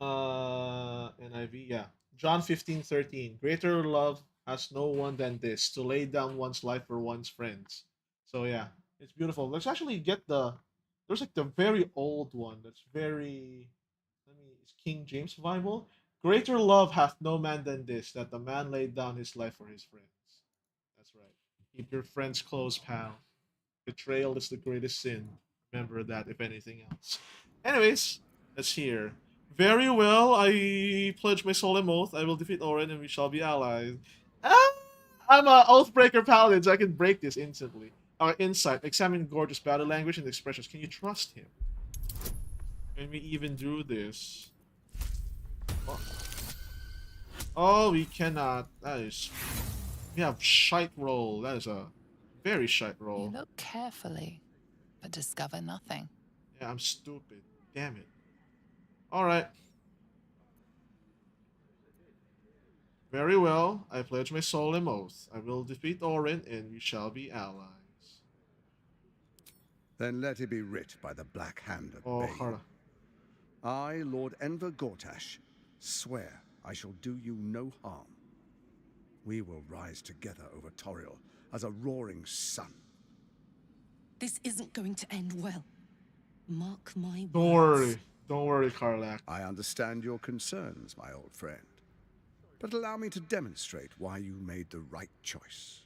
S1: NIV, yeah. John 15:13. Greater love has no one than this, to lay down one's life for one's friends. So yeah, it's beautiful. Let's actually get there's like the very old one that's very it's King James Bible. Greater love hath no man than this, that the man laid down his life for his friends. That's right. Keep your friends close, pal. Betrayal is the greatest sin. Remember that, if anything else. Anyways, let's hear. Very well, I pledge my solemn oath. I will defeat Orin and we shall be allies. Ah, I'm a Oathbreaker Paladin, so I can break this instantly. Our insight. Examine gorgeous battle language and expressions. Can you trust him? Can we even do this? Oh, we cannot. That is... We have shite roll. That is a very shite roll.
S16: You look carefully, but discover nothing.
S1: Yeah, I'm stupid. Damn it. Alright. Very well. I pledge my solemn oath. I will defeat Orin and we shall be allies.
S11: Then let it be writ by the black hand of
S1: Oh,
S11: Bane.
S1: Hara.
S11: I, Lord Enver Gortash, swear I shall do you no harm. We will rise together over Toriel as a roaring sun.
S13: This isn't going to end well. Mark my words.
S1: Don't worry. Don't worry, Karlach.
S11: I understand your concerns, my old friend. But allow me to demonstrate why you made the right choice.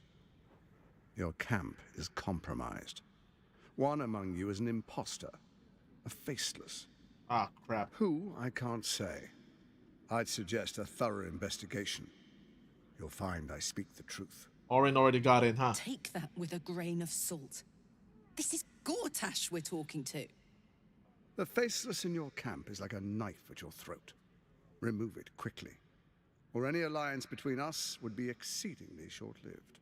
S11: Your camp is compromised. One among you is an imposter, a faceless.
S1: Ah, crap.
S11: Who, I can't say. I'd suggest a thorough investigation. You'll find I speak the truth.
S1: Orin already got in, huh?
S13: Take that with a grain of salt. This is Gortash we're talking to.
S11: The faceless in your camp is like a knife at your throat. Remove it quickly, or any alliance between us would be exceedingly short-lived.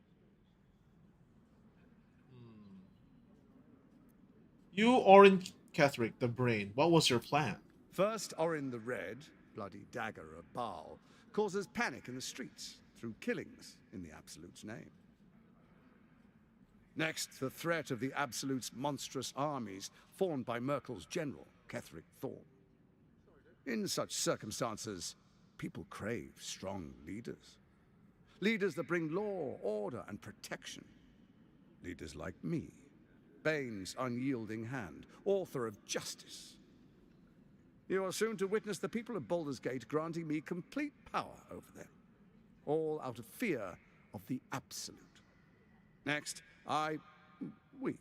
S1: You, Orin Ketherick, the brain, what was your plan?
S11: First, Orin the Red, bloody dagger of Baal, causes panic in the streets through killings in the Absolute's name. Next, the threat of the Absolute's monstrous armies formed by Merkel's general, Ketherick Thorn. In such circumstances, people crave strong leaders. Leaders that bring law, order, and protection. Leaders like me, Bane's unyielding hand, author of justice. You are soon to witness the people of Baldur's Gate granting me complete power over them, all out of fear of the Absolute. Next, we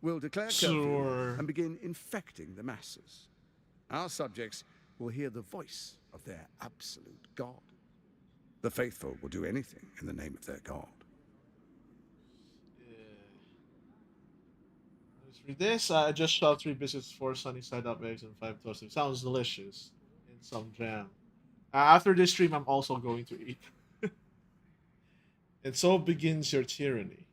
S11: will declare curfew and begin infecting the masses. Our subjects will hear the voice of their absolute God. The faithful will do anything in the name of their God.
S1: Let's read this. I just shoved 3 biscuits, 4 sunny side up eggs, and 5 toasted. Sounds delicious. And some jam. After this stream, I'm also going to eat. And so begins your tyranny.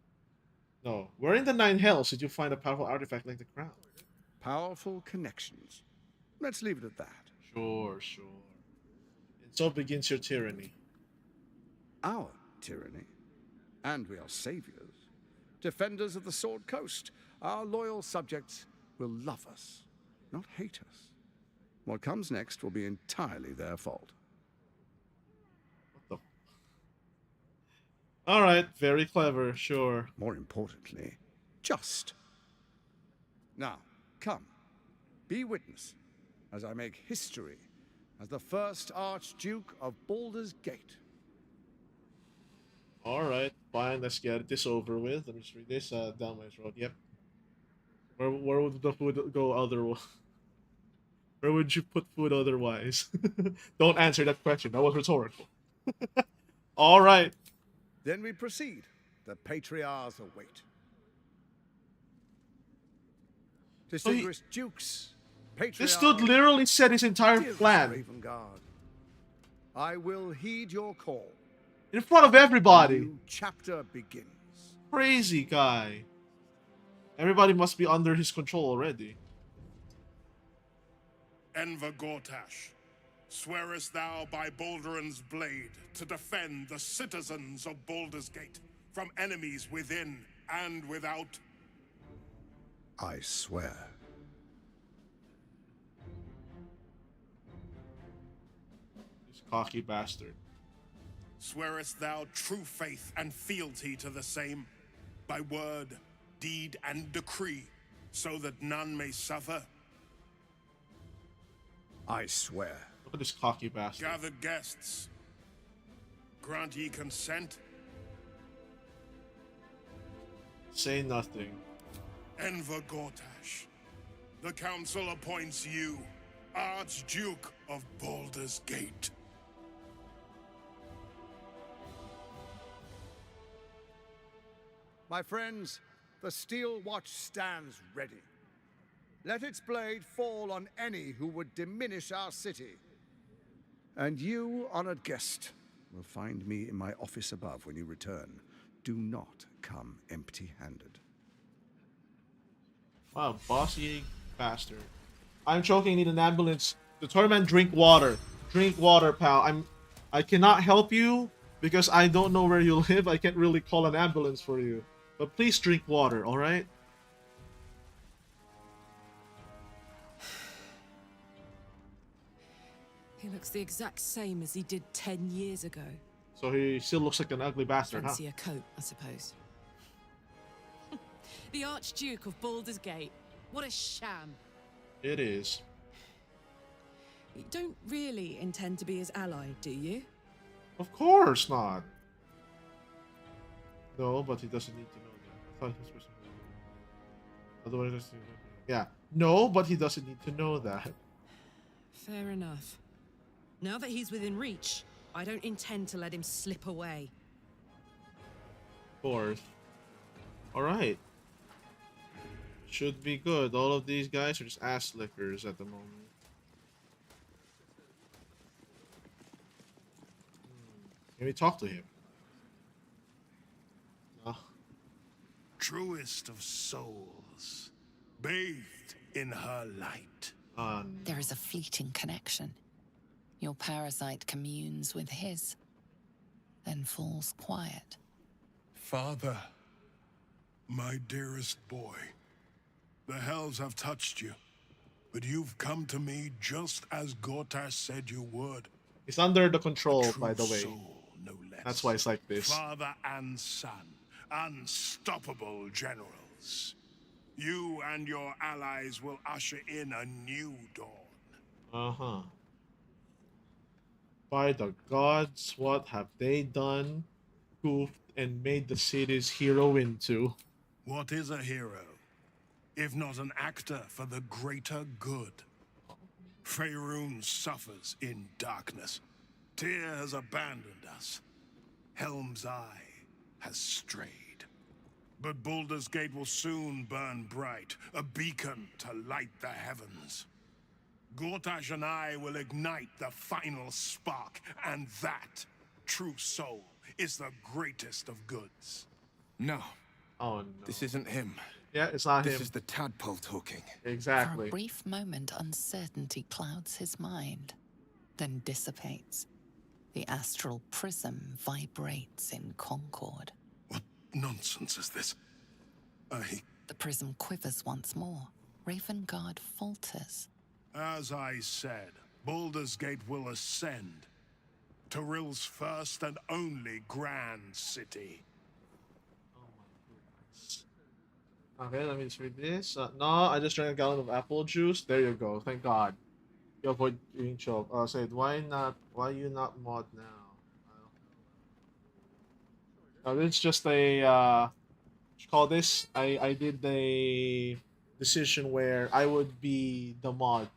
S1: No. Where in the 9 hells did you find a powerful artifact like the crown?
S11: Powerful connections. Let's leave it at that.
S1: Sure. And so begins your tyranny.
S11: Our tyranny. And we are saviors. Defenders of the Sword Coast. Our loyal subjects will love us, not hate us. What comes next will be entirely their fault.
S1: What the... Alright, very clever, sure.
S11: More importantly, just. Now, come. Be witness as I make history as the first Archduke of Baldur's Gate.
S1: Alright, fine, let's get this over with. Let me just read this. Down my throat, yep. Where would the food go otherwise? Where would you put food otherwise? Don't answer that question, that was rhetorical. Alright.
S11: Then we proceed. The Patriarchs await. Distinguished dukes, Patriarchs...
S1: This dude literally said his entire plan.
S11: Raven Guard, I will heed your call.
S1: In front of everybody.
S11: A new chapter begins.
S1: Crazy guy. Everybody must be under his control already.
S8: Enver Gortash, swearest thou by Baldur'S blade to defend the citizens of Baldur's Gate from enemies within and without?
S11: I swear.
S1: This cocky bastard.
S8: Swearest thou true faith and fealty to the same, by word, deed, and decree, so that none may suffer?
S11: I swear.
S1: Look at this cocky bastard.
S8: Gathered guests, grant ye consent?
S1: Say nothing.
S8: Enver Gortash, the council appoints you Archduke of Baldur's Gate.
S11: My friends, the Steel Watch stands ready. Let its blade fall on any who would diminish our city. And you, honored guest, will find me in my office above when you return. Do not come empty-handed.
S1: Wow, bossy bastard. I'm choking, need an ambulance. The tournament, drink water. Drink water, pal. I cannot help you because I don't know where you live. I can't really call an ambulance for you. But please drink water, alright?
S14: He looks the exact same as he did 10 years ago.
S1: So he still looks like an ugly bastard, huh?
S14: Fancy a coat, I suppose. The Archduke of Baldur's Gate. What a sham.
S1: It is.
S14: You don't really intend to be his ally, do you?
S1: Of course not. No, but he doesn't need to know that. I thought he was supposed to know that. Otherwise, yeah. No, but he doesn't need to know that.
S14: Fair enough. Now that he's within reach, I don't intend to let him slip away.
S1: Of course. Alright. Should be good. All of these guys are just ass lickers at the moment. Can we talk to him? No.
S8: Truest of souls,
S5: bathed in her light.
S16: There is a fleeting connection. Your parasite communes with his, then falls quiet.
S5: Father, my dearest boy, the hells have touched you, but you've come to me just as Gortash said you would.
S1: He's under the control,
S5: True
S1: by the way.
S5: soul, no less.
S1: That's why it's like this.
S5: Father and son, unstoppable generals. You and your allies will usher in a new dawn.
S1: Uh-huh. By the gods, what have they done, goofed, and made the city's hero into?
S5: What is a hero, if not an actor for the greater good? Faerun suffers in darkness. Tyr has abandoned us. Helm's Eye has strayed. But Baldur's Gate will soon burn bright, a beacon to light the heavens. Gortash and I will ignite the final spark, and that, true soul, is the greatest of goods.
S22: No.
S1: Oh no.
S22: This isn't him.
S1: Yeah, it's not him.
S22: This is the tadpole talking.
S1: Exactly.
S16: For a brief moment, uncertainty clouds his mind, then dissipates. The astral prism vibrates in concord.
S5: What nonsense is this?
S16: The prism quivers once more. Ravengard falters.
S5: As I said, Baldur's Gate will ascend. Tyrill's first and only grand city.
S1: Okay, let me just read this. No, I just drank a gallon of apple juice. There you go. Thank God. You avoid being choked. Said, why you not mod now? It's just a, what you call this? I did a decision where I would be the mod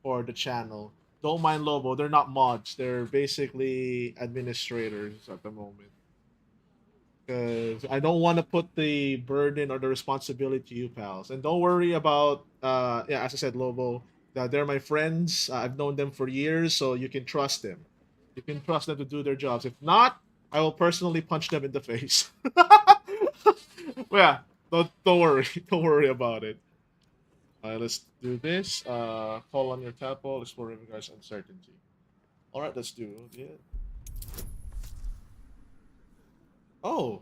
S1: for the channel. Don't mind Lobo, they're not mods. They're basically administrators at the moment. Because I don't want to put the burden or the responsibility to you, pals. And don't worry about, yeah, as I said, Lobo, they're my friends. I've known them for years, so you can trust them. You can trust them to do their jobs. If not, I will personally punch them in the face. Yeah, don't worry. Don't worry about it. Let's do this. Call on your tadpole, explore Ravengard's uncertainty. Alright, let's do it. Oh.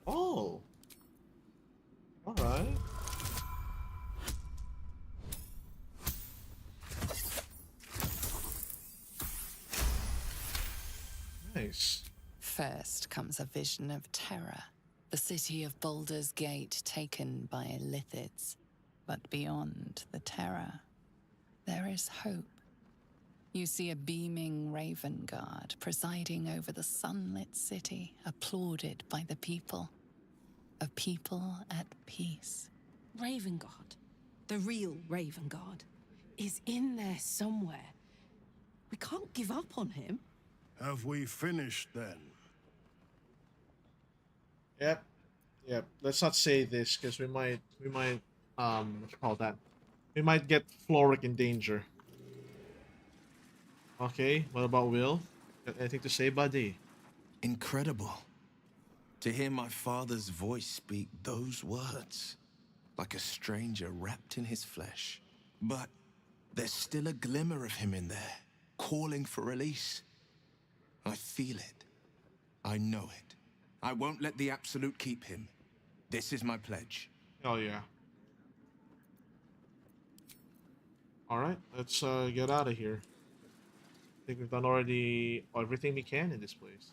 S1: Oh. Alright. Nice.
S16: First comes a vision of terror. The city of Baldur's Gate taken by Lithids. But beyond the terror, there is hope. You see a beaming Ravengard presiding over the sunlit city, applauded by the people. A people at peace.
S6: Ravengard, the real Ravengard, is in there somewhere. We can't give up on him.
S5: Have we finished then?
S1: Yep. Let's not say this because we might what you call that? We might get Floric in danger. Okay, what about Will? Got anything to say, buddy?
S22: Incredible. To hear my father's voice speak those words, like a stranger wrapped in his flesh. But there's still a glimmer of him in there, calling for release. I feel it. I know it. I won't let the Absolute keep him. This is my pledge.
S1: Hell yeah. Alright, let's get out of here. I think we've done already everything we can in this place.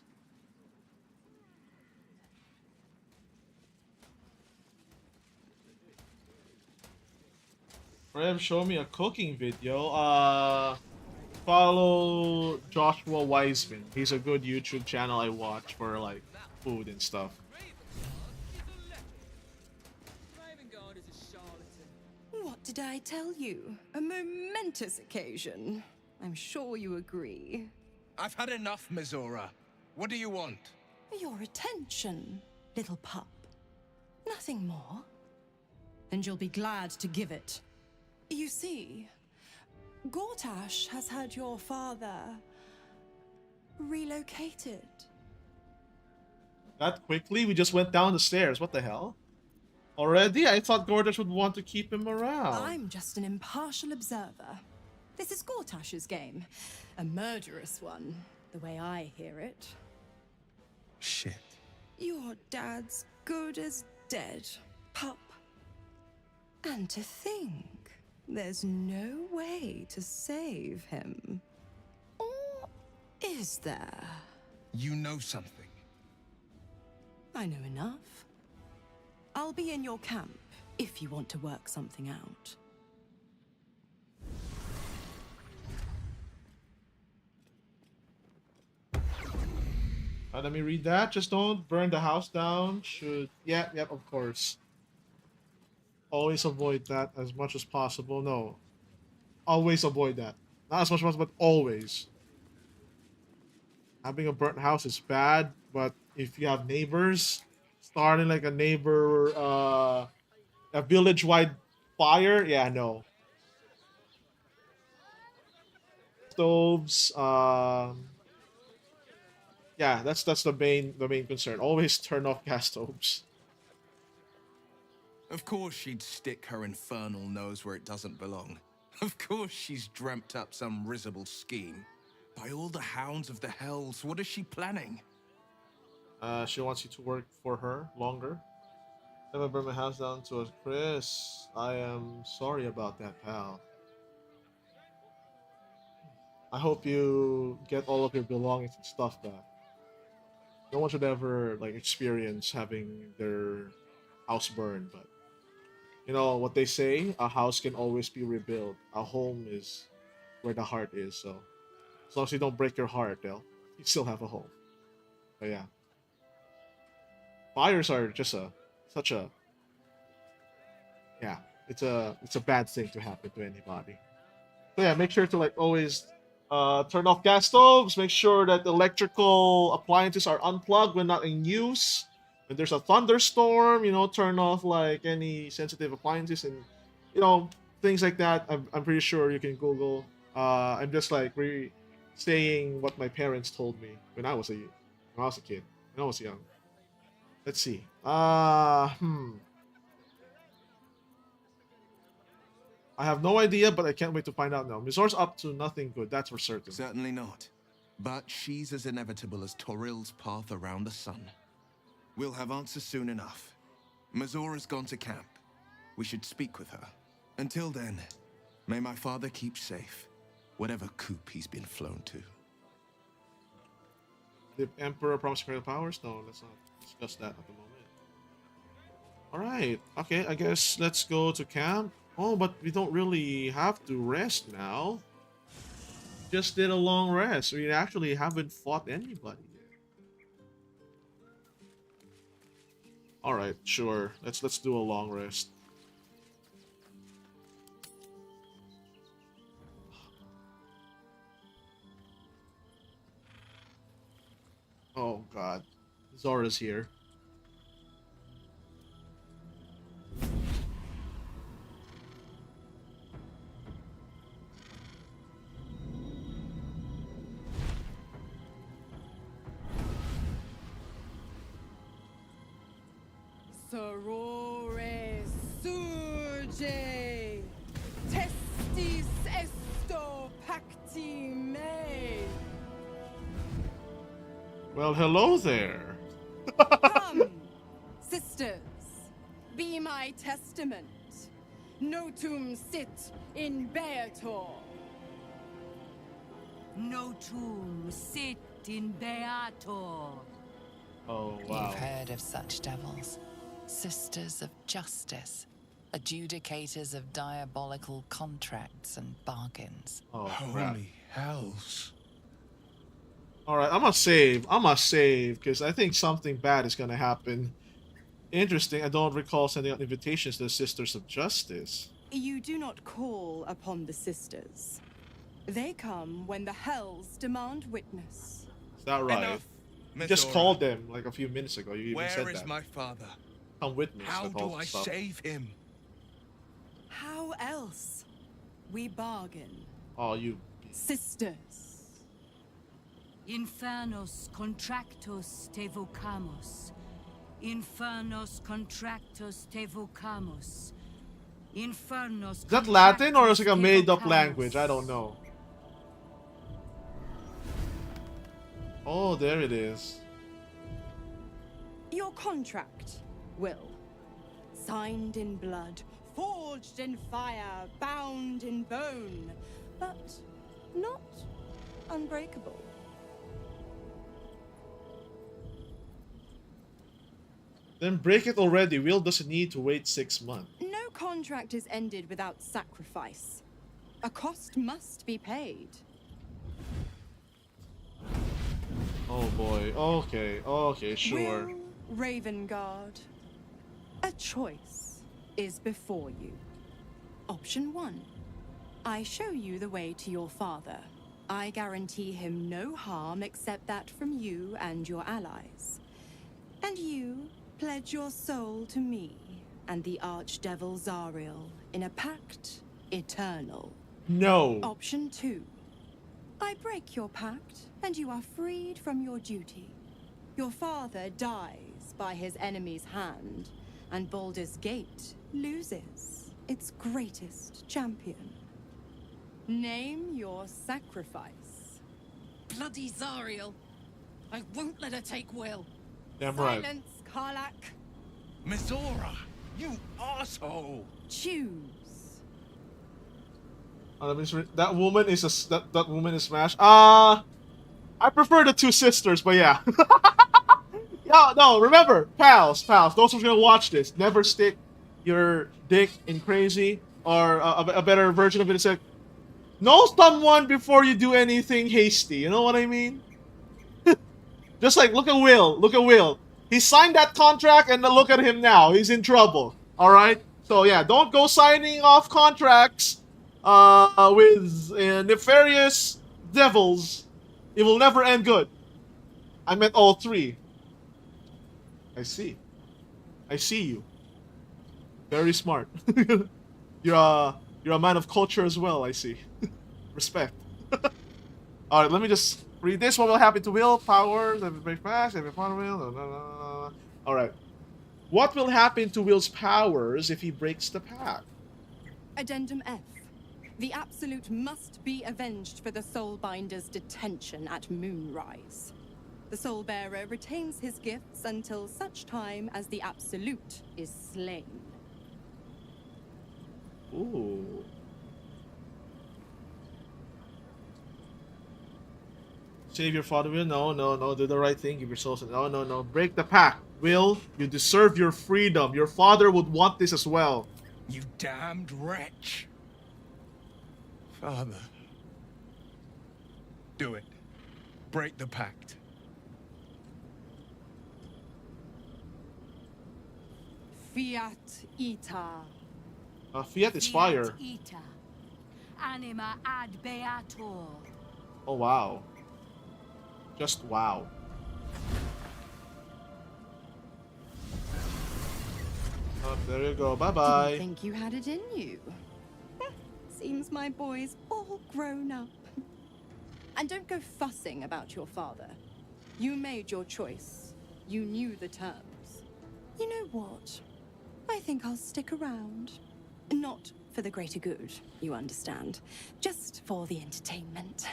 S1: Parev, show me a cooking video. Follow Joshua Wiseman. He's a good YouTube channel I watch for like food and stuff.
S14: What did I tell you? A momentous occasion. I'm sure you agree.
S22: I've had enough, Mizora. What do you want?
S14: Your attention, little pup. Nothing more. And you'll be glad to give it. You see, Gortash has had your father relocated.
S1: That quickly? We just went down the stairs. What the hell? Already? I thought Gortash would want to keep him around.
S14: I'm just an impartial observer. This is Gortash's game. A murderous one, the way I hear it.
S22: Shit.
S14: Your dad's good as dead, pup. And to think, there's no way to save him. Or is there?
S22: You know something.
S14: I know enough. I'll be in your camp if you want to work something out.
S1: Let me read that. Just don't burn the house down. Should... Yep, of course. Always avoid that as much as possible. No. Always avoid that. Not as much as possible, but always. Having a burnt house is bad, but if you have neighbors, starting like a village-wide fire, yeah, no. Stoves, yeah, that's the main concern. Always turn off gas stoves.
S22: Of course she'd stick her infernal nose where it doesn't belong. Of course she's dreamt up some risible scheme. By all the hounds of the hells, what is she planning?
S1: She wants you to work for her longer. Never burn my house down to us, Chris. I am sorry about that, pal. I hope you get all of your belongings and stuff back. No one should ever like experience having their house burned, but you know what they say, a house can always be rebuilt. A home is where the heart is, so as long as you don't break your heart, you still have a home. But yeah. Fires are just it's a bad thing to happen to anybody. So yeah, make sure to like always turn off gas stoves, make sure that electrical appliances are unplugged when not in use. When there's a thunderstorm, turn off like any sensitive appliances and things like that. I'm pretty sure you can Google. I'm just like saying what my parents told me when I was a kid, when I was young. Let's see. I have no idea, but I can't wait to find out now. Mizor's up to nothing good, that's for certain.
S22: Certainly not. But she's as inevitable as Toril's path around the sun. We'll have answers soon enough. Mazora's gone to camp. We should speak with her. Until then, may my father keep safe, whatever coop he's been flown to.
S1: The Emperor promised greater powers? No, let's not discuss that at the moment. Alright, okay, I guess let's go to camp. Oh, but we don't really have to rest now. Just did a long rest. We actually haven't fought anybody yet. Alright, sure. Let's do a long rest. Oh god. Zora's here.
S13: Sorore surge, testis esto pacti me.
S1: Well, hello there.
S14: Come, sisters, be my testament. Notum sit in Beator.
S3: Notum sit in Beator.
S1: Oh, wow.
S16: You've heard of such devils. Sisters of justice. Adjudicators of diabolical contracts and bargains.
S1: Oh,
S22: holy hells.
S1: Alright, I'm gonna save, because I think something bad is gonna happen. Interesting, I don't recall sending out invitations to the Sisters of Justice.
S14: You do not call upon the sisters. They come when the hells demand witness.
S1: Is that right?
S22: Enough,
S1: You just
S22: Mizora.
S1: called them like a few minutes ago. You even said
S22: Where is
S1: that.
S22: my father?
S1: Come with me.
S22: How
S1: with all
S22: do I
S1: stuff.
S22: save him?
S14: How else? We bargain.
S1: Oh, you.
S14: Sisters.
S3: Infernos contractos te vocamos.
S13: Infernos contractos te vocamus. Infernos.
S1: Is that Latin or is it like a made-up language? I don't know. Oh, there it is.
S14: Your contract, Will. Signed in blood, forged in fire, bound in bone, but not unbreakable.
S1: Then break it already. Will doesn't need to wait 6 months.
S14: No contract is ended without sacrifice. A cost must be paid.
S1: Oh boy. Okay. Okay, sure.
S14: Will Ravengard, a choice is before you. Option 1. I show you the way to your father. I guarantee him no harm except that from you and your allies. And you pledge your soul to me and the archdevil Zariel in a pact eternal.
S1: No.
S14: Option 2. I break your pact and you are freed from your duty. Your father dies by his enemy's hand, and Baldur's Gate loses its greatest champion. Name your sacrifice.
S13: Bloody Zariel. I won't let her take Will.
S1: Damn right.
S14: Silence, Karlak.
S22: Mizora, you asshole!
S14: Choose.
S1: That woman is that woman is smash. I prefer the two sisters, but yeah. Yeah, no, remember, pals, those who are gonna watch this, never stick your dick in crazy, or a better version of it is like, know someone before you do anything hasty, you know what I mean? Just like, look at Will. He signed that contract and look at him now, he's in trouble, alright? So yeah, don't go signing off contracts with nefarious devils. It will never end good. I meant all three. I see you. Very smart. You're a man of culture as well, I see. Respect. Alright, let me just read this. What will happen to Will? Powers, every break fast, every fun Will. Alright. What will happen to Will's powers if he breaks the pact?
S14: Addendum F. The Absolute must be avenged for the Soulbinder's detention at Moonrise. The Soulbearer retains his gifts until such time as the Absolute is slain.
S1: Ooh. Save your father, Will. No. Do the right thing. Give your soul. No. Break the pact. Will, you deserve your freedom. Your father would want this as well.
S22: You damned wretch. Father. Do it. Break the pact.
S14: Fiat Ita.
S1: Fiat is fire.
S13: Ita. Anima ad beator.
S1: Oh, wow. Just wow. Oh, there you go. Bye-bye.
S14: Didn't think you had it in you. Seems my boy's all grown up. And don't go fussing about your father. You made your choice. You knew the terms. You know what? I think I'll stick around. Not for the greater good, you understand. Just for the entertainment.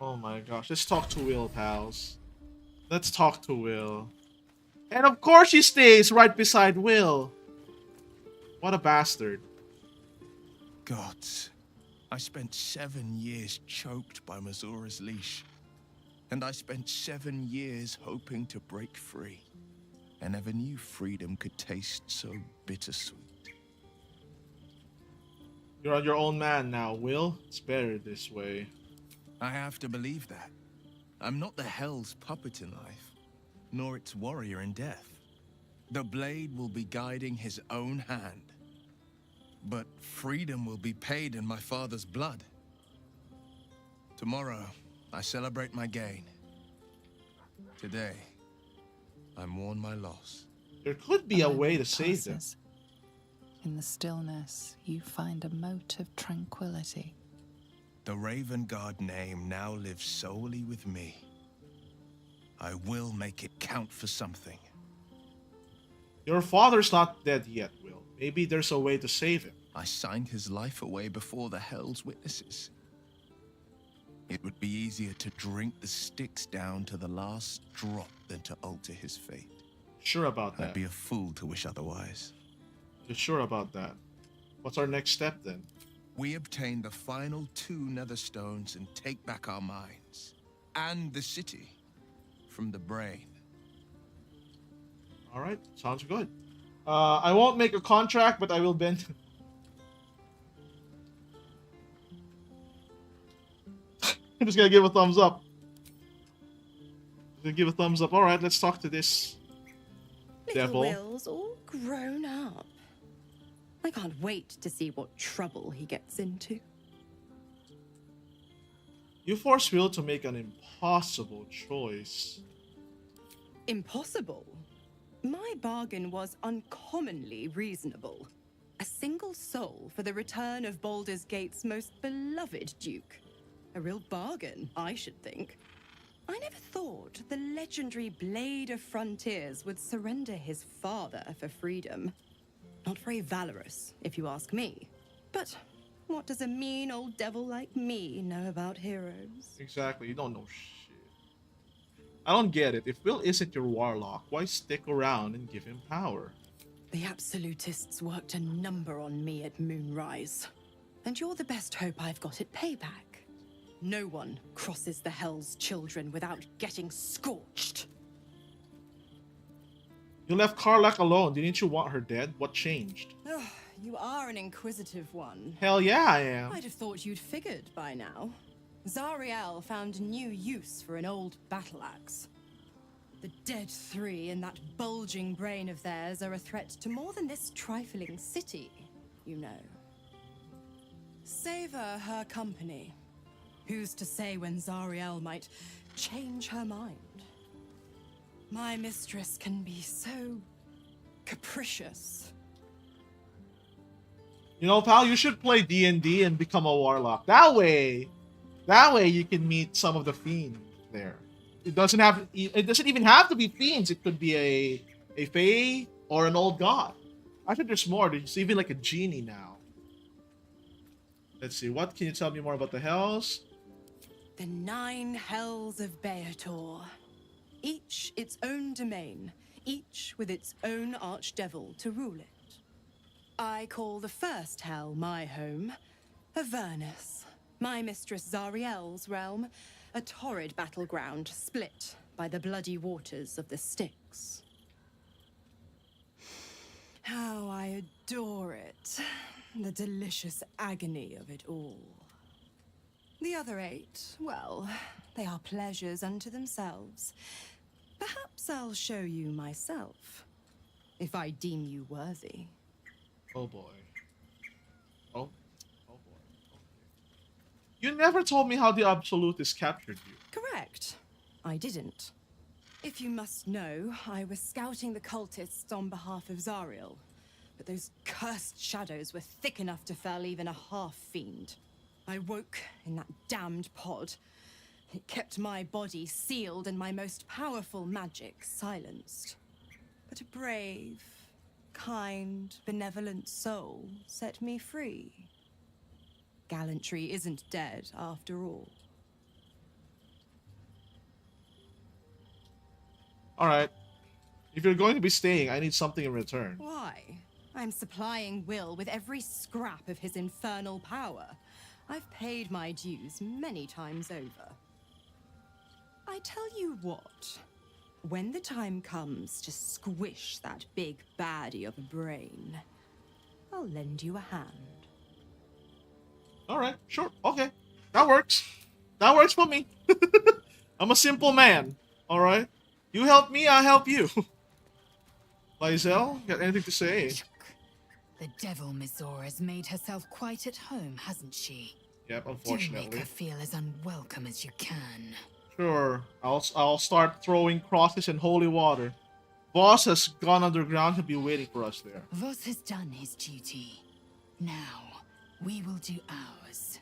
S1: Oh my gosh. Let's talk to Will, pals. Let's talk to Will. And of course she stays right beside Will. What a bastard.
S22: Gods, I spent 7 years choked by Mizora's leash. And I spent 7 years hoping to break free. I never knew freedom could taste so bittersweet.
S1: You're on your own man now, Will. It's better this way.
S22: I have to believe that. I'm not the Hell's puppet in life, nor its warrior in death. The blade will be guiding his own hand. But freedom will be paid in my father's blood. Tomorrow, I celebrate my gain. Today, I mourn my loss.
S1: There could be a way to save them.
S16: In the stillness, you find a mote of tranquility.
S22: The Ravengard name now lives solely with me. I will make it count for something.
S1: Your father's not dead yet, Will. Maybe there's a way to save him.
S22: I signed his life away before the Hell's witnesses. It would be easier to drink the sticks down to the last drop than to alter his fate.
S1: Sure about that?
S22: I'd be a fool to wish otherwise.
S1: You're sure about that? What's our next step then?
S22: We obtain the final 2 nether stones and take back our minds. And the city. From the brain.
S1: Alright, sounds good. I won't make a contract, but I will bend... I'm just gonna give a thumbs up. Gonna give a thumbs up. Alright, let's talk to this devil.
S14: Little Will's all grown up. I can't wait to see what trouble he gets into.
S1: You force Will to make an impossible choice.
S14: Impossible? My bargain was uncommonly reasonable. A single soul for the return of Baldur's Gate's most beloved duke. A real bargain, I should think. I never thought the legendary Blade of Frontiers would surrender his father for freedom. Not very valorous, if you ask me. But what does a mean old devil like me know about heroes?
S1: Exactly, you don't know shit. I don't get it. If Will isn't your warlock, why stick around and give him power?
S14: The Absolutists worked a number on me at Moonrise. And you're the best hope I've got at payback. No one crosses the Hell's children without getting scorched.
S1: You left Karlach alone. Didn't you want her dead? What changed?
S14: Oh, you are an inquisitive one.
S1: Hell yeah, I am.
S14: I'd have thought you'd figured by now. Zariel found new use for an old battle axe. The dead 3 in that bulging brain of theirs are a threat to more than this trifling city, you know. Savor her company. Who's to say when Zariel might change her mind? My mistress can be so capricious.
S1: You know, pal, you should play D&D and become a warlock. That way you can meet some of the fiends there. It doesn't even have to be fiends. It could be a fae or an old god. I think there's more. There's even like a genie now. Let's see. What can you tell me more about the Hells?
S14: The 9 Hells of Beator. Each its own domain, each with its own archdevil to rule it. I call the first Hell my home, Avernus, my mistress Zariel's realm, a torrid battleground split by the bloody waters of the Styx. How I adore it, the delicious agony of it all. The other 8, well, they are pleasures unto themselves. Perhaps I'll show you myself, if I deem you worthy.
S1: Oh boy. Oh boy. Okay. You never told me how the Absolutists captured you.
S14: Correct. I didn't. If you must know, I was scouting the cultists on behalf of Zariel, but those cursed shadows were thick enough to fell even a half-fiend. I woke in that damned pod. It kept my body sealed and my most powerful magic silenced. But a brave, kind, benevolent soul set me free. Gallantry isn't dead after all.
S1: Alright. If you're going to be staying, I need something in return.
S14: Why? I'm supplying Will with every scrap of his infernal power. I've paid my dues many times over. I tell you what, when the time comes to squish that big baddie of a brain, I'll lend you a hand.
S1: Alright, sure, okay. That works. That works for me. I'm a simple man, alright? You help me, I help you. Lysel, got anything to say?
S3: The devil Mizora has made herself quite at home, hasn't she?
S1: Yep,
S3: Do
S1: unfortunately.
S3: make her feel as unwelcome as you can.
S1: Sure, I'll start throwing crosses in holy water. Voss has gone underground to be waiting for us there.
S3: Voss has done his duty. Now, we will do ours.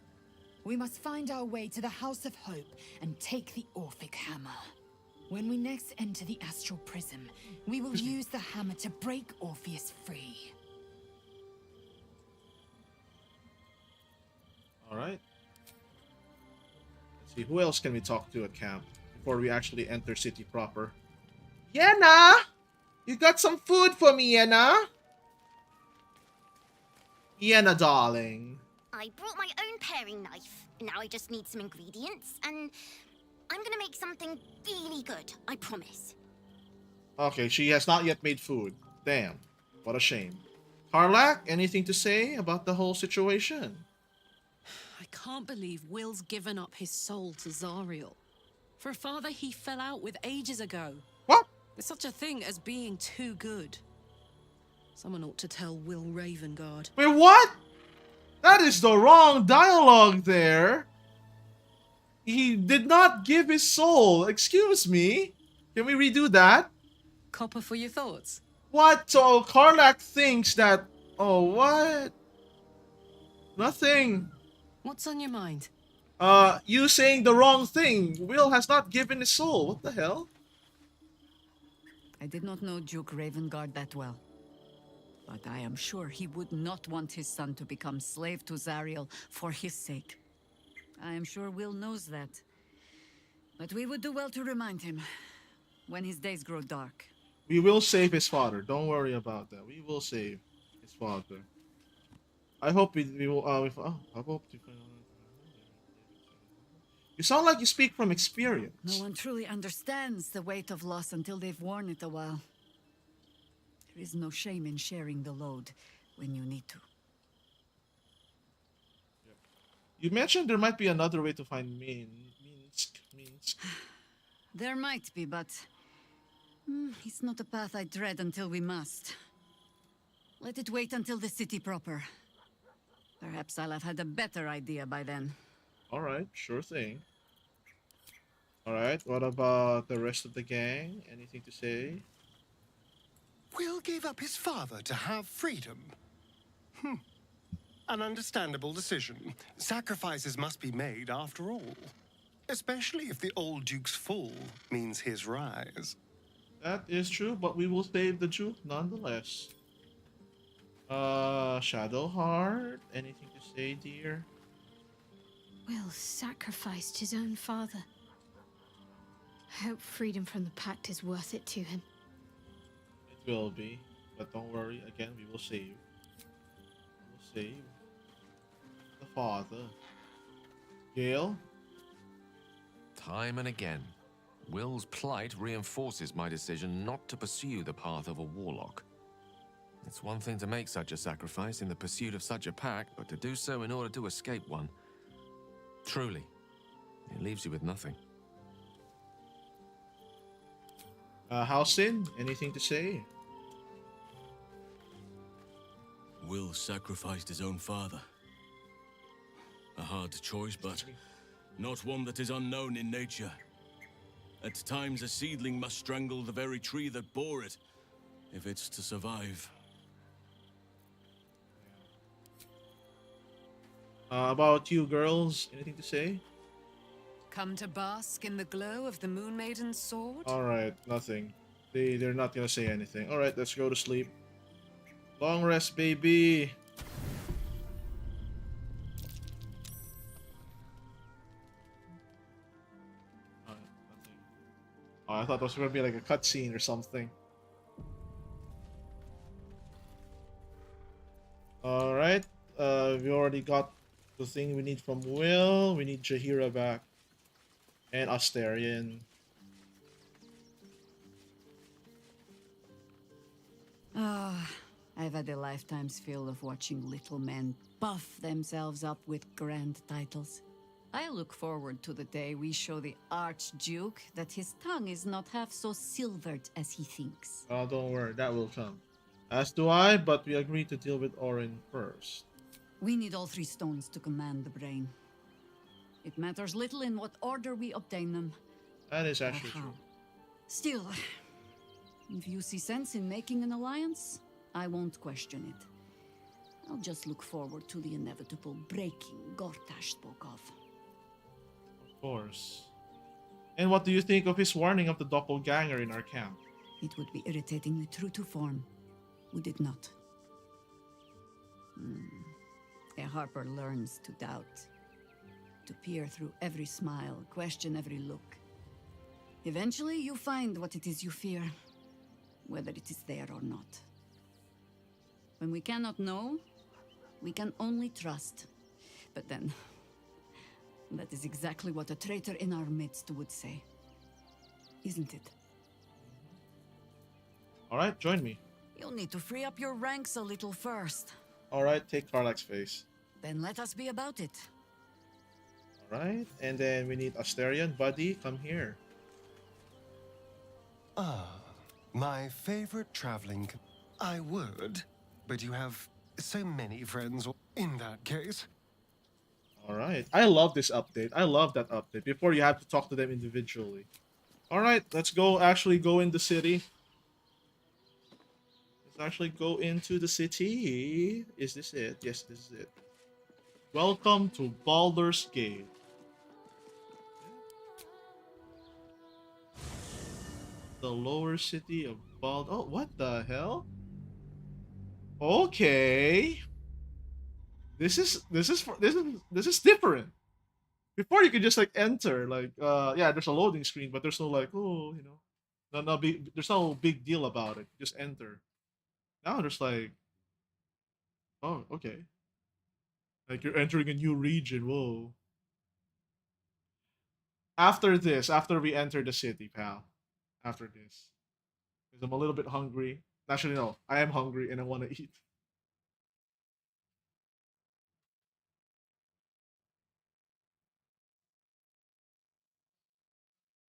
S3: We must find our way to the House of Hope and take the Orphic Hammer. When we next enter the astral prism, we will use the hammer to break Orpheus free.
S1: Alright. Let's see, who else can we talk to at camp before we actually enter city proper? Yenna! You got some food for me, Yenna? Yenna, darling.
S18: I brought my own paring knife. Now I just need some ingredients, and I'm gonna make something really good, I promise.
S1: Okay, she has not yet made food. Damn, what a shame. Karlak, anything to say about the whole situation?
S6: I can't believe Will's given up his soul to Zariel. For a father he fell out with ages ago.
S1: What?
S6: There's such a thing as being too good. Someone ought to tell Will Ravengard.
S1: Wait, what? That is the wrong dialogue there. He did not give his soul. Excuse me. Can we redo that?
S6: Copper for your thoughts.
S1: What? So Karlak thinks that... Oh, what? Nothing.
S6: What's on your mind?
S1: You saying the wrong thing. Will has not given his soul. What the hell?
S21: I did not know Duke Ravengard that well. But I am sure he would not want his son to become slave to Zariel for his sake. I am sure Will knows that. But we would do well to remind him when his days grow dark.
S1: We will save his father. Don't worry about that. We will save his father. I hope we will. I hope to. You sound like you speak from experience.
S21: No one truly understands the weight of loss until they've worn it a while. There is no shame in sharing the load when you need to.
S1: You mentioned there might be another way to find Minsk.
S21: There might be, but it's not a path I tread until we must. Let it wait until the city proper. Perhaps I'll have had a better idea by then.
S1: Alright, sure thing. Alright, what about the rest of the gang? Anything to say?
S23: Will gave up his father to have freedom. An understandable decision. Sacrifices must be made after all. Especially if the old Duke's fall means his rise.
S1: That is true, but we will save the Duke nonetheless. Shadowheart, anything to say, dear?
S24: Will sacrificed his own father. I hope freedom from the pact is worth it to him.
S1: It will be, but don't worry, again, we will save. We will save the father. Gale?
S2: Time and again, Will's plight reinforces my decision not to pursue the path of a warlock. It's one thing to make such a sacrifice in the pursuit of such a pact, but to do so in order to escape one. Truly, it leaves you with nothing.
S1: Halsin, anything to say?
S25: Will sacrificed his own father. A hard choice, but not one that is unknown in nature. At times, a seedling must strangle the very tree that bore it, if it's to survive.
S1: About you girls, anything to say?
S21: Come to bask in the glow of the Moon Maiden's sword?
S1: Alright, nothing. They're not gonna say anything. Alright, let's go to sleep. Long rest, baby! Oh, I thought there was gonna be like a cutscene or something. Alright, we already got the thing we need from Will. We need Jaheira back. And Asterion.
S21: I've had a lifetime's fill of watching little men buff themselves up with grand titles. I look forward to the day we show the Archduke that his tongue is not half so silvered as he thinks.
S1: Oh, don't worry, that will come. As do I, but we agreed to deal with Orin first.
S21: We need all 3 stones to command the brain. It matters little in what order we obtain them.
S1: That is actually true.
S21: Still, if you see sense in making an alliance, I won't question it. I'll just look forward to the inevitable breaking Gortash spoke of.
S1: Of course. And what do you think of his warning of the doppelganger in our camp?
S21: It would be irritatingly true to form, would it not? A Harper learns to doubt, to peer through every smile, question every look. Eventually, you find what it is you fear, whether it is there or not. When we cannot know, we can only trust. But then, that is exactly what a traitor in our midst would say. Isn't it?
S1: Alright, join me.
S21: You'll need to free up your ranks a little first.
S1: Alright, take Karlach's face.
S21: Then let us be about it.
S1: Alright, and then we need Asterion. Buddy, come here.
S23: Ah, my favorite traveling. I would, but you have so many friends in that case.
S1: Alright, I love this update. I love that update. Before you have to talk to them individually. Alright, let's actually go in the city. Let's actually go into the city. Is this it? Yes, this is it. Welcome to Baldur's Gate. The lower city of Bald. Oh, what the hell? Okay. This is different. Before you could just like enter, like yeah, there's a loading screen, but there's no like, oh, you know, there's no big deal about it. Just enter. Now there's like, oh, okay. Like you're entering a new region. Whoa. After this, after we enter the city, pal. After this. Because I'm a little bit hungry. Actually, no. I am hungry and I want to eat.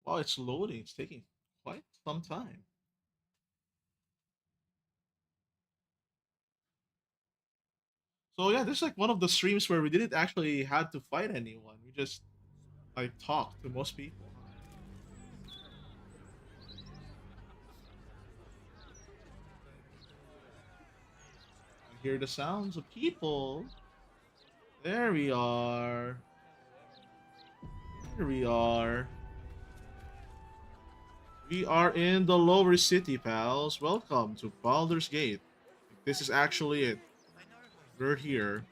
S1: Wow, it's loading. It's taking quite some time. So yeah, this is like one of the streams where we didn't actually have to fight anyone. We just like talked to most people. I hear the sounds of people. There we are. Here we are. We are in the lower city, pals. Welcome to Baldur's Gate. This is actually it. We're here.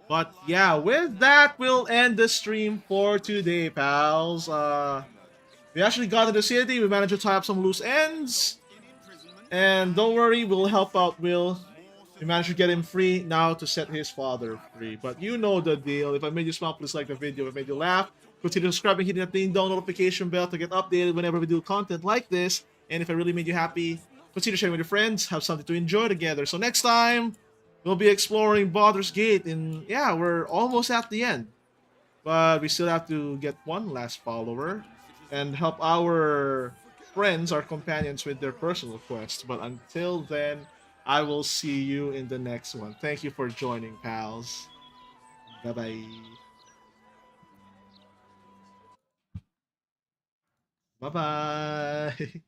S1: But yeah, with that, we'll end the stream for today, pals. We actually got to the city. We managed to tie up some loose ends. And don't worry, we'll help out Will. We managed to get him free now to set his father free. But you know the deal. If I made you smile, please like the video. If I made you laugh, consider subscribing, hitting that ding dong notification bell to get updated whenever we do content like this. And if I really made you happy, consider sharing with your friends. Have something to enjoy together. So next time, we'll be exploring Baldur's Gate. And yeah, we're almost at the end. But we still have to get one last follower and help our friends, our companions with their personal quests. But until then, I will see you in the next one. Thank you for joining, pals. Bye-bye. Bye-bye.